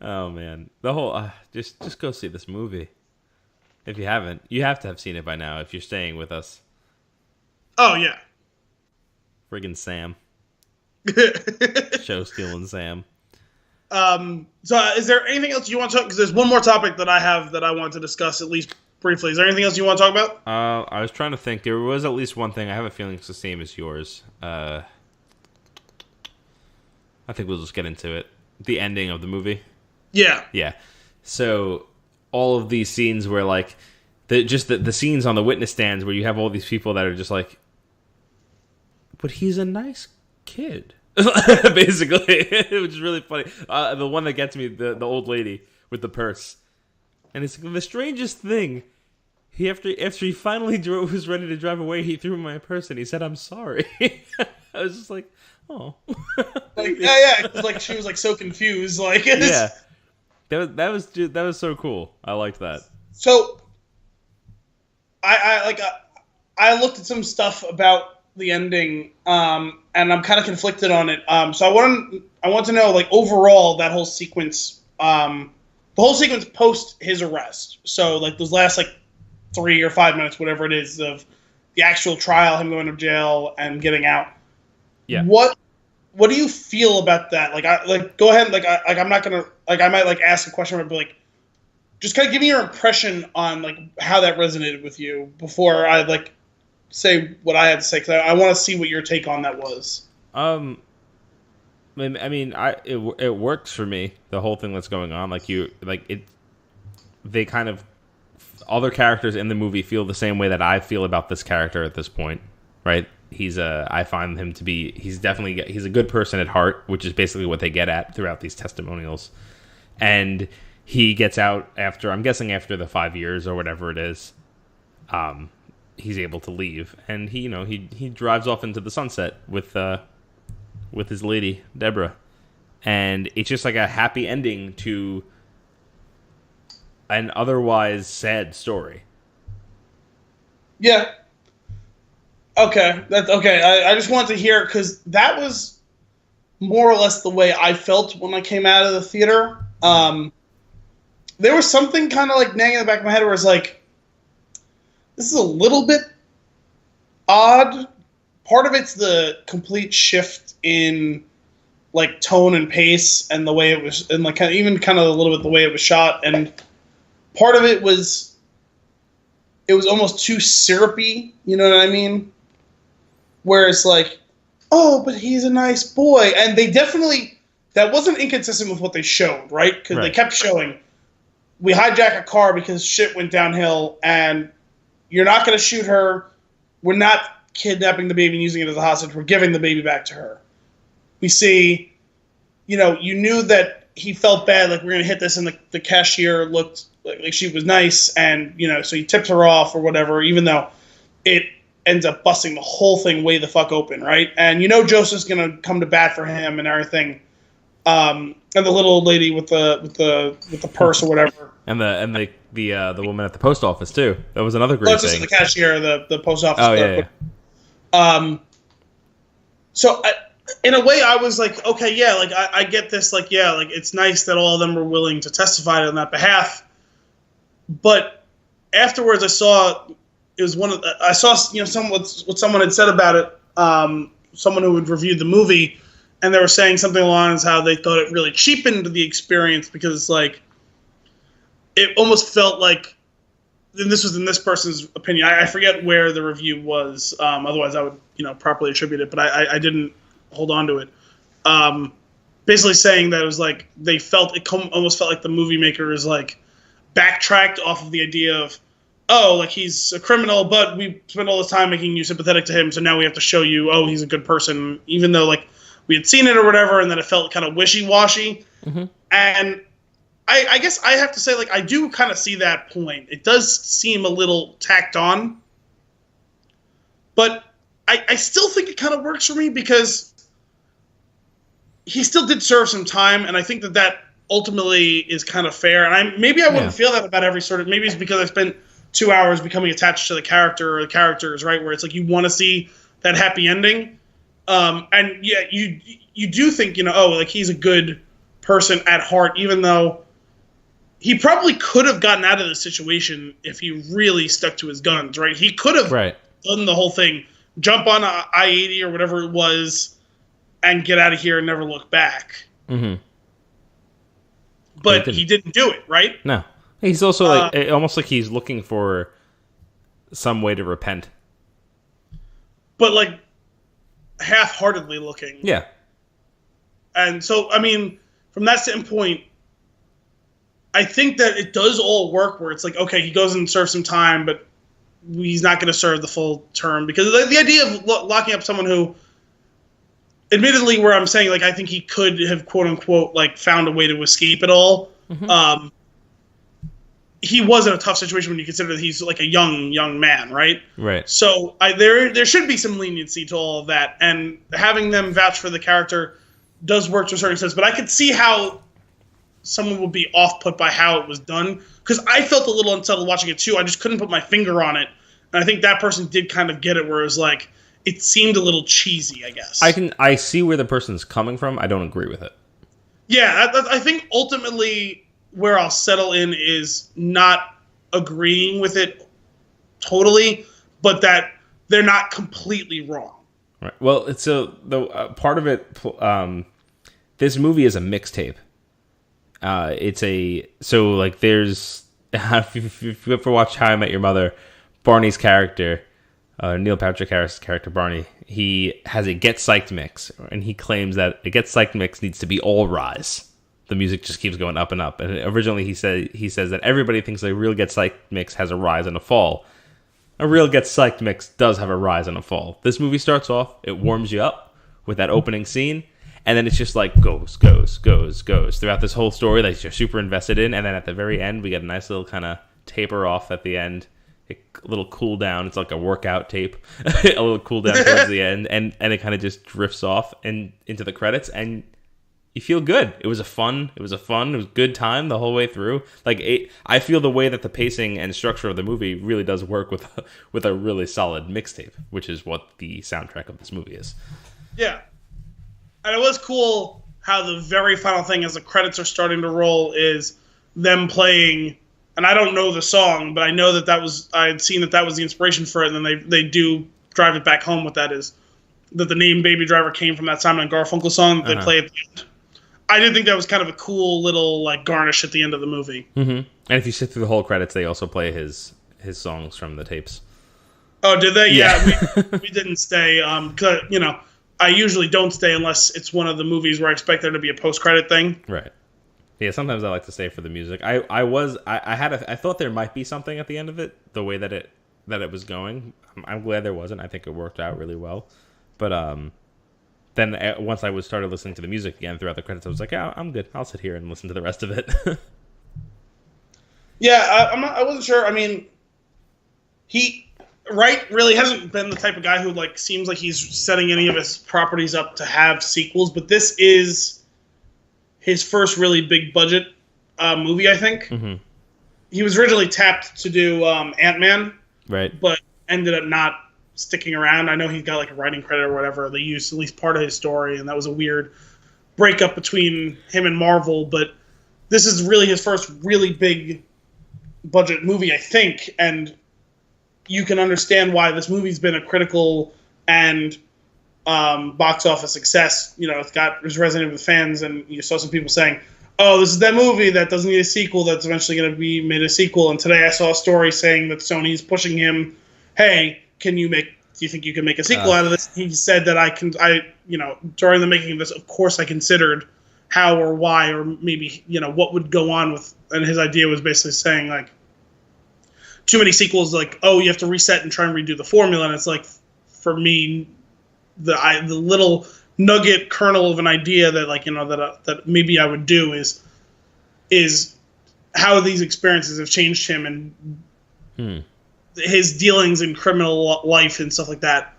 Oh, man. The whole, just go see this movie. If you haven't, you have to have seen it by now if you're staying with us. Oh, yeah. Friggin' Sam. Show stealing Sam. So is there anything else you want to talk? Because there's one more topic that I have that I want to discuss at least briefly. Is there anything else you want to talk about? I was trying to think. There was at least one thing. I have a feeling it's the same as yours. I think we'll just get into it. The ending of the movie. Yeah. Yeah. So all of these scenes where like the scenes on the witness stands where you have all these people that are just like, but he's a nice kid. Basically, which is really funny. The one that gets me, the old lady with the purse, and it's the strangest thing. After he finally was ready to drive away, he threw my purse and he said, "I'm sorry." I was just like, "Oh." Like yeah, like she was like so confused, like yeah. That was so cool. I liked that. So, I looked at some stuff about the ending, and I'm kind of conflicted on it. So I want to know, like, overall that whole sequence, the whole sequence post his arrest. So like those last like 3 or 5 minutes, whatever it is, of the actual trial, him going to jail and getting out. Yeah. What do you feel about that? Go ahead. I'm not gonna I might like ask a question, but like, just kind of give me your impression on like how that resonated with you before I like say what I had to say, because I want to see what your take on that was. I mean, it works for me. The whole thing that's going on, they kind of other characters in the movie feel the same way that I feel about this character at this point, right? I find him to be, he's a good person at heart, which is basically what they get at throughout these testimonials. And he gets out I'm guessing after the 5 years or whatever it is. He's able to leave, and he drives off into the sunset with his lady Deborah, and it's just like a happy ending to an otherwise sad story. Yeah, Okay, that's okay. I just wanted to hear because that was more or less the way I felt when I came out of the theater. There was something kind of like nagging in the back of my head where it's like, this is a little bit odd. Part of it's the complete shift in like tone and pace and the way it was, and like even kind of a little bit the way it was shot. And part of it was almost too syrupy. You know what I mean? Where it's like, oh, but he's a nice boy, and they definitely that wasn't inconsistent with what they showed, right? Because they kept showing, we hijack a car because shit went downhill, and you're not going to shoot her. We're not kidnapping the baby and using it as a hostage. We're giving the baby back to her. We see, you knew that he felt bad, like we're going to hit this, and the cashier looked like she was nice, and, so he tips her off or whatever, even though it ends up busting the whole thing way the fuck open, right? And Joseph's going to come to bat for him and everything. And the little old lady with the purse or whatever. And the woman at the post office too. That was another great thing. The cashier, the post office. Oh yeah. So in a way, I was like, okay, yeah, like I get this, like yeah, like it's nice that all of them were willing to testify on that behalf. But afterwards, I saw what someone had said about it. Someone who had reviewed the movie. And they were saying something along as how they thought it really cheapened the experience because, like, it almost felt like, and this was in this person's opinion, I forget where the review was, otherwise I would, properly attribute it, but I didn't hold on to it. Basically saying that it was like, they felt, almost felt like the movie makers, like, backtracked off of the idea of, oh, like, he's a criminal, but we spent all this time making you sympathetic to him, so now we have to show you, oh, he's a good person, even though, like, we had seen it or whatever, and then it felt kind of wishy-washy. Mm-hmm. And I guess I have to say, like, I do kind of see that point. It does seem a little tacked on. But I still think it kind of works for me because he still did serve some time, and I think that ultimately is kind of fair. And maybe I wouldn't feel that about every sort of... Maybe it's because I spent 2 hours becoming attached to the character or the characters, right? Where it's like you want to see that happy ending. And yeah, you do think, like he's a good person at heart, even though he probably could have gotten out of the situation if he really stuck to his guns, right? He could have done the whole thing, jump on I-80 or whatever it was, and get out of here and never look back. Mm-hmm. But he didn't do it, right? No. He's also almost like he's looking for some way to repent. But like, half-heartedly looking. Yeah. And so, I mean, from that standpoint, I think that it does all work where it's like, okay, he goes and serves some time, but he's not going to serve the full term. Because the idea of locking up someone who, admittedly, where I'm saying, like, I think he could have, quote-unquote, like, found a way to escape it all. Mm-hmm. He was in a tough situation when you consider that he's like a young man, right? Right. So there should be some leniency to all of that, and having them vouch for the character does work to a certain extent. But I could see how someone would be off-put by how it was done, because I felt a little unsettled watching it too. I just couldn't put my finger on it, and I think that person did kind of get it, where it was like it seemed a little cheesy, I guess. I see where the person's coming from. I don't agree with it. Yeah, I think ultimately where I'll settle in is not agreeing with it totally, but that they're not completely wrong. Right. Well, it's part of it. This movie is a mixtape. There's if you ever watch How I Met Your Mother, Barney's character, Neil Patrick Harris' character Barney, he has a Get Psyched mix, and he claims that a Get Psyched mix needs to be all rise. The music just keeps going up and up. And originally he says that everybody thinks a real Get Psyched mix has a rise and a fall. A real Get Psyched mix does have a rise and a fall. This movie starts off, it warms you up with that opening scene, and then it's just like goes throughout this whole story that you're super invested in, and then at the very end we get a nice little kind of taper off at the end. A little cool down. It's like a workout tape. A little cool down towards the end, and it kind of just drifts off and into the credits, and you feel good. It was a good time the whole way through. Like, I feel the way that the pacing and structure of the movie really does work with a really solid mixtape, which is what the soundtrack of this movie is. Yeah. And it was cool how the very final thing as the credits are starting to roll is them playing, and I don't know the song, but I know I had seen that was the inspiration for it, and then they do drive it back home with that is that the name Baby Driver came from that Simon & Garfunkel song that they play at the end. I did think that was kind of a cool little like garnish at the end of the movie. Mm-hmm. And if you sit through the whole credits, they also play his songs from the tapes. Oh, did they? Yeah, we didn't stay. 'Cause, I usually don't stay unless it's one of the movies where I expect there to be a post-credit thing. Right. Yeah, sometimes I like to stay for the music. I thought there might be something at the end of it, the way that it was going. I'm glad there wasn't. I think it worked out really well. But then once I started listening to the music again throughout the credits, I was like, yeah, I'm good. I'll sit here and listen to the rest of it. Yeah, I wasn't sure. I mean, Wright really hasn't been the type of guy who like seems like he's setting any of his properties up to have sequels, but this is his first really big budget movie, I think. Mm-hmm. He was originally tapped to do Ant-Man, right? But ended up not sticking around. I know he's got like a writing credit or whatever. They used at least part of his story, and that was a weird breakup between him and Marvel. But this is really his first really big budget movie, I think, and you can understand why this movie's been a critical and box office success. It's resonated with fans, and you saw some people saying, "Oh, this is that movie that doesn't need a sequel. That's eventually going to be made a sequel." And today I saw a story saying that Sony's pushing him, "Hey, do you think you can make a sequel out of this?" He said that during the making of this, of course I considered how or why or maybe, what would go on with, and his idea was basically saying like, too many sequels, like, oh, you have to reset and try and redo the formula. And it's like, for me, the little nugget kernel of an idea that like, that maybe I would do is how these experiences have changed him and his dealings in criminal life and stuff like that,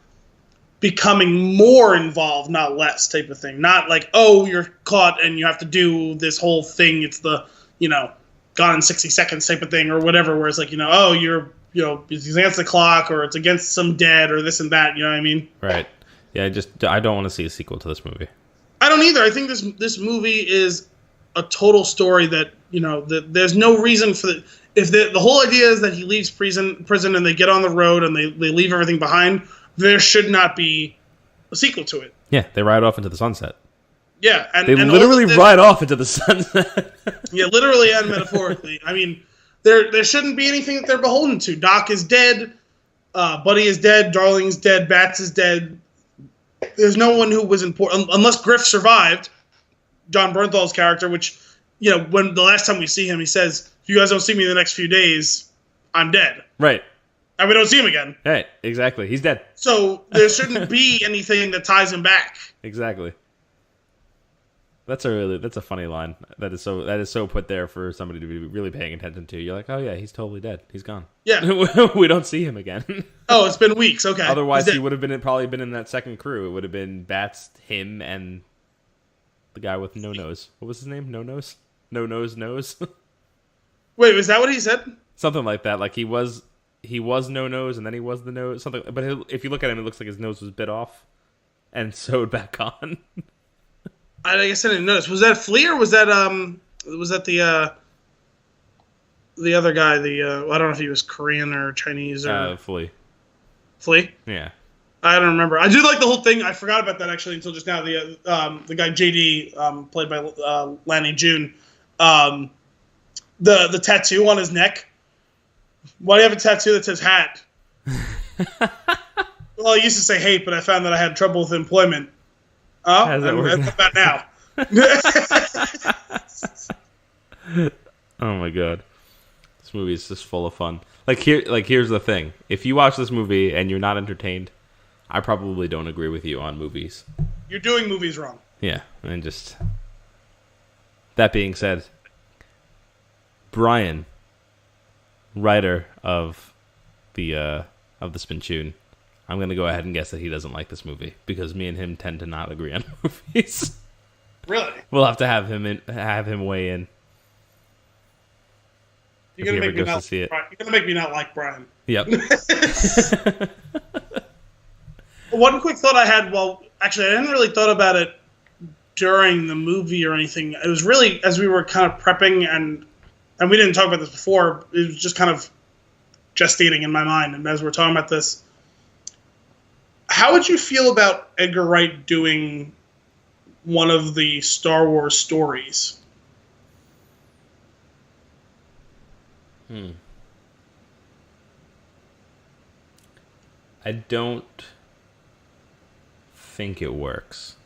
becoming more involved, not less, type of thing. Not like, oh, you're caught and you have to do this whole thing. It's the, gone in 60 seconds type of thing or whatever, where it's like, oh, you're, it's against the clock or it's against some dead or this and that, you know what I mean? Right. Yeah, I don't want to see a sequel to this movie. I don't either. I think this movie is a total story that, that there's no reason for if the whole idea is that he leaves prison and they get on the road and they leave everything behind, there should not be a sequel to it. Yeah, they ride off into the sunset. Yeah, and they literally ride off into the sunset. Yeah, literally and metaphorically. I mean, there shouldn't be anything that they're beholden to. Doc is dead, Buddy is dead, Darling's dead, Bats is dead. There's no one who was important unless Griff survived. John Bernthal's character, which, when the last time we see him, he says, "If you guys don't see me in the next few days, I'm dead." Right. And we don't see him again. Right. Exactly. He's dead. So there shouldn't be anything that ties him back. Exactly. That's a funny line. That is so put there for somebody to be really paying attention to. You're like, oh yeah, he's totally dead. He's gone. Yeah. We don't see him again. Oh, it's been weeks. Okay. Otherwise, he would have probably been in that second crew. It would have been Bats, him, and the guy with no nose. What was his name? No nose. No nose. Wait, was that what he said? Something like that. Like he was no nose, and then he was the nose. Something. But if you look at him, it looks like his nose was bit off and sewed back on. I guess I didn't notice. Was that Flea or was that the other guy? I don't know if he was Korean or Chinese or Flea. Flea? Yeah. I don't remember. I do like the whole thing. I forgot about that actually until just now. The guy JD, played by Lanny June, the tattoo on his neck. Why do you have a tattoo that says hat? Well, I used to say hate, but I found that I had trouble with employment. Oh, how's that working? About now. Oh my god, this movie is just full of fun. Here's the thing: if you watch this movie and you're not entertained, I probably don't agree with you on movies. You're doing movies wrong. Yeah, and just that being said, Brian, writer of the SpinChoon, I'm going to go ahead and guess that he doesn't like this movie because me and him tend to not agree on movies. Really? We'll have to have him weigh in. You're gonna make me not see it. You're gonna make me not like Brian. Yep. One quick thought I had. Well, actually, I hadn't really thought about it during the movie or anything. It was really as we were kind of prepping, and we didn't talk about this before. It was just kind of gestating in my mind, and as we're talking about this, how would you feel about Edgar Wright doing one of the Star Wars stories? I don't think it works.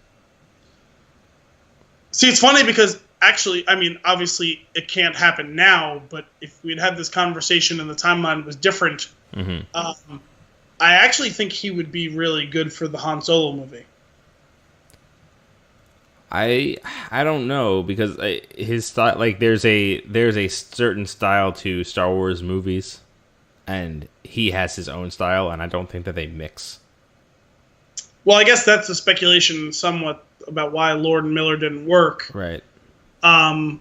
See, it's funny because actually, I mean, obviously it can't happen now, but if we'd had this conversation and the timeline was different, I actually think he would be really good for the Han Solo movie. I don't know, because his style, like there's a certain style to Star Wars movies, and he has his own style, and I don't think that they mix. Well, I guess that's a speculation somewhat about why Lord and Miller didn't work. Right. But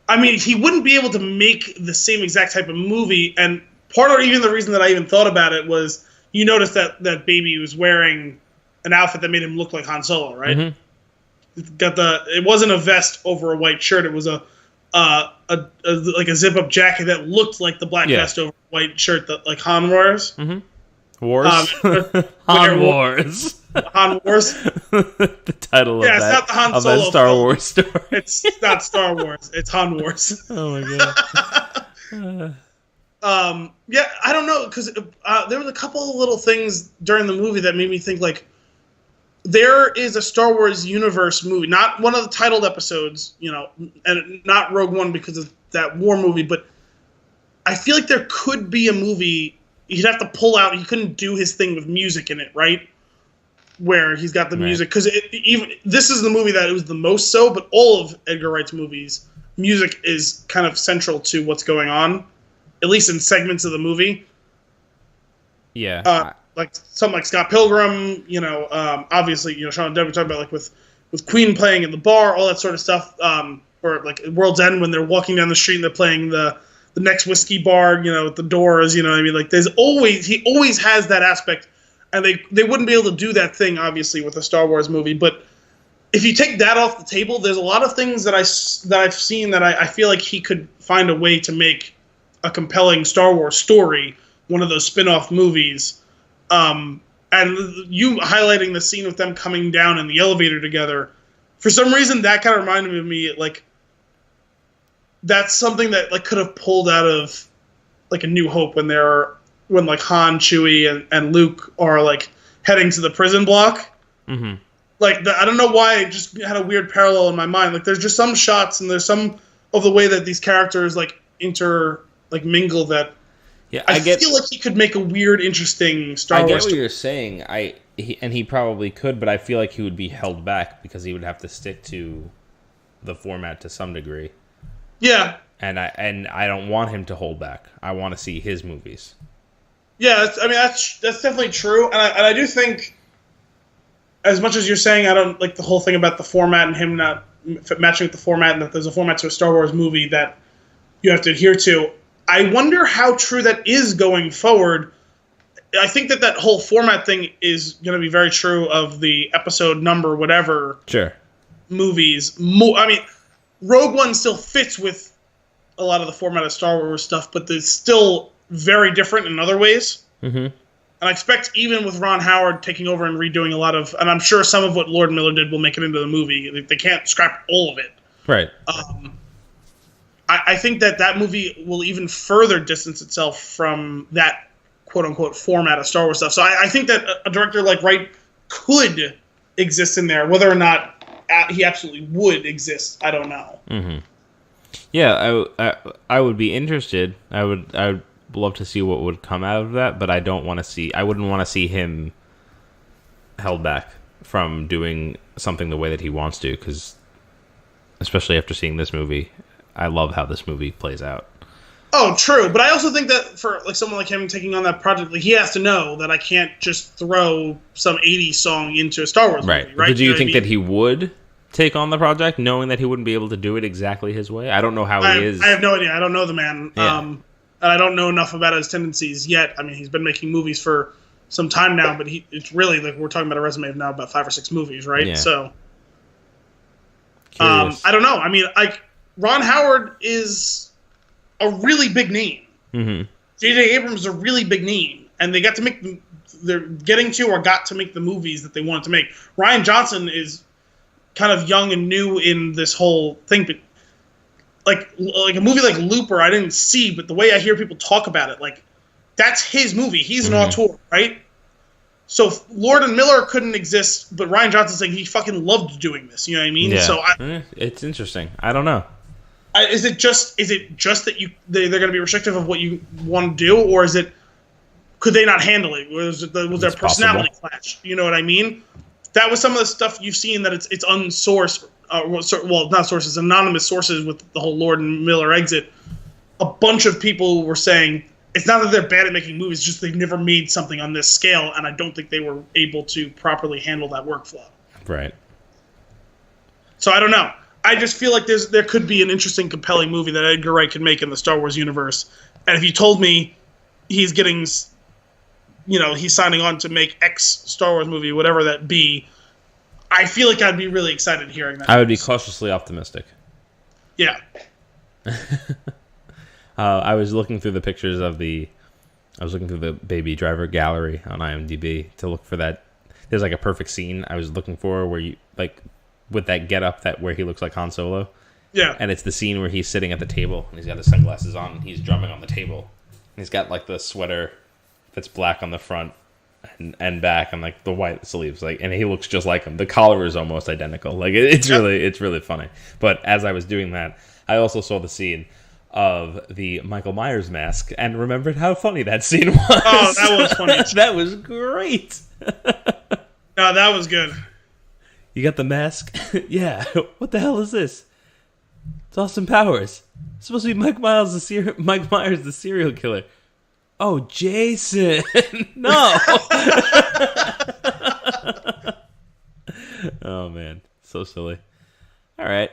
I mean, he wouldn't be able to make the same exact type of movie, and part of even the reason that I even thought about it was you noticed that baby was wearing an outfit that made him look like Han Solo, right? It wasn't a vest over a white shirt. It was a like a zip up jacket that looked like the black vest over a white shirt that like Han wears. Wars. Han Wars. Han Wars. The title of it's not the Han Solo that Star film. Wars story. It's not Star Wars. It's Han Wars. Oh my god. Yeah, I don't know, because there was a couple of little things during the movie that made me think, like, there is a Star Wars universe movie, not one of the titled episodes, you know, and not Rogue One because of that war movie, but I feel like there could be a movie. He'd have to pull out. He couldn't do his thing with music in it, right? Where he's got the music, because even this is the movie that it was the most so, but all of Edgar Wright's movies, music is kind of central to what's going on, at least in segments of the movie. Yeah. Like something like Scott Pilgrim, you know, obviously, you know, Sean and Deborah talking about like with Queen playing in the bar, all that sort of stuff. Or like World's End when they're walking down the street and they're playing the next whiskey bar, you know, with the doors, you know what I mean? Like he always has that aspect, and they wouldn't be able to do that thing, obviously, with a Star Wars movie. But if you take that off the table, there's a lot of things that I've seen that I feel like he could find a way to make a compelling Star Wars story, one of those spin-off movies. And you highlighting the scene with them coming down in the elevator together, for some reason that kind of reminded me, like, that's something that like could have pulled out of like A New Hope when like Han, Chewie, and Luke are like heading to the prison block. Like I don't know why, it just had a weird parallel in my mind. Like there's just some shots and there's some of the way that these characters like mingle that. Yeah, I feel like he could make a weird, interesting Star Wars. I get what you're saying. He probably could, but I feel like he would be held back because he would have to stick to the format to some degree. Yeah, and I don't want him to hold back. I want to see his movies. Yeah, that's definitely true, and I do think, as much as you're saying, I don't like the whole thing about the format and him not matching with the format, and that there's a format to a Star Wars movie that you have to adhere to. I wonder how true that is going forward. I think that whole format thing is going to be very true of the episode number whatever movies. I mean, Rogue One still fits with a lot of the format of Star Wars stuff, but it's still very different in other ways. And I expect even with Ron Howard taking over and redoing a lot of, and I'm sure some of what Lord Miller did will make it into the movie. They can't scrap all of it. Right. I think that movie will even further distance itself from that quote-unquote format of Star Wars stuff. So I think that a director like Wright could exist in there. Whether or not he absolutely would exist, I don't know. Yeah, I would be interested. I would love to see what would come out of that, but I wouldn't want to see him held back from doing something the way that he wants to, because especially after seeing this movie, I love how this movie plays out. Oh, true. But I also think that for like someone like him taking on that project, like he has to know that I can't just throw some 80s song into a Star Wars movie, right? But do you think that he would take on the project, knowing that he wouldn't be able to do it exactly his way? I don't know how he is. I have no idea. I don't know the man. Yeah. And I don't know enough about his tendencies yet. I mean, he's been making movies for some time now, but it's really like we're talking about a resume of now about 5 or 6 movies, right? Yeah. So, I don't know. I mean, Ron Howard is a really big name. Mm-hmm. J.J. Abrams is a really big name, and they got to make they're getting to or got to make the movies that they wanted to make. Rian Johnson is kind of young and new in this whole thing, but like a movie like Looper, I didn't see, but the way I hear people talk about it, like that's his movie. He's an auteur, right? So Lord and Miller couldn't exist, but Rian Johnson's saying he fucking loved doing this. You know what I mean? Yeah. So it's interesting. I don't know. Is it just that they're going to be restrictive of what you want to do, or could they not handle it? Was there a personality clash? You know what I mean? That was some of the stuff you've seen that it's unsourced. Well, not sources, anonymous sources with the whole Lord and Miller exit. A bunch of people were saying it's not that they're bad at making movies, just they've never made something on this scale, and I don't think they were able to properly handle that workflow. Right. So I don't know. I just feel like there could be an interesting, compelling movie that Edgar Wright could make in the Star Wars universe. And if you told me he's signing on to make X Star Wars movie, whatever that be, I feel like I'd be really excited hearing that. I would be cautiously optimistic. Yeah. I was looking through the pictures of the Baby Driver gallery on IMDb to look for that. There's like a perfect scene I was looking for where you like with that getup where he looks like Han Solo. Yeah. And it's the scene where he's sitting at the table and he's got his sunglasses on and he's drumming on the table. And he's got like the sweater that's black on the front and back and like the white sleeves, like, and he looks just like him. The collar is almost identical. Like it's really funny. But as I was doing that, I also saw the scene of the Michael Myers mask and remembered how funny that scene was. Oh, that was funny. That was great. No, that was good. You got the mask? Yeah. What the hell is this? It's Austin Powers. It's supposed to be Mike Myers, the serial killer. Oh, Jason. No. Oh, man. So silly. All right.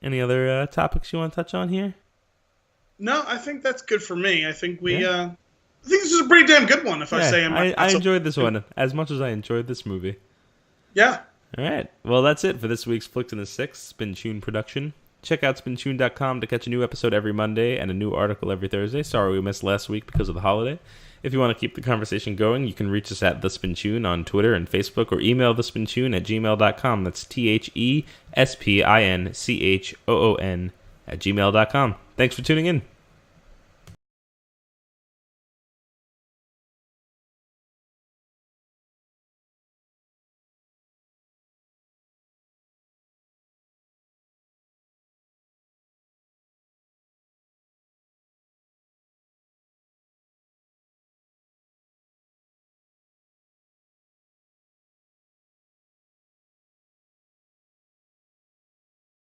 Any other topics you want to touch on here? No, I think that's good for me. I think I think this is a pretty damn good one, if I say I enjoyed this one as much as I enjoyed this movie. Yeah. All right. Well, that's it for this week's Flix in the Six SpinChoon production. Check out spinchoon.com to catch a new episode every Monday and a new article every Thursday. Sorry we missed last week because of the holiday. If you want to keep the conversation going, you can reach us at The Spinchoon on Twitter and Facebook or email thespinchoon@gmail.com. That's THESPINCHOON @gmail.com. Thanks for tuning in.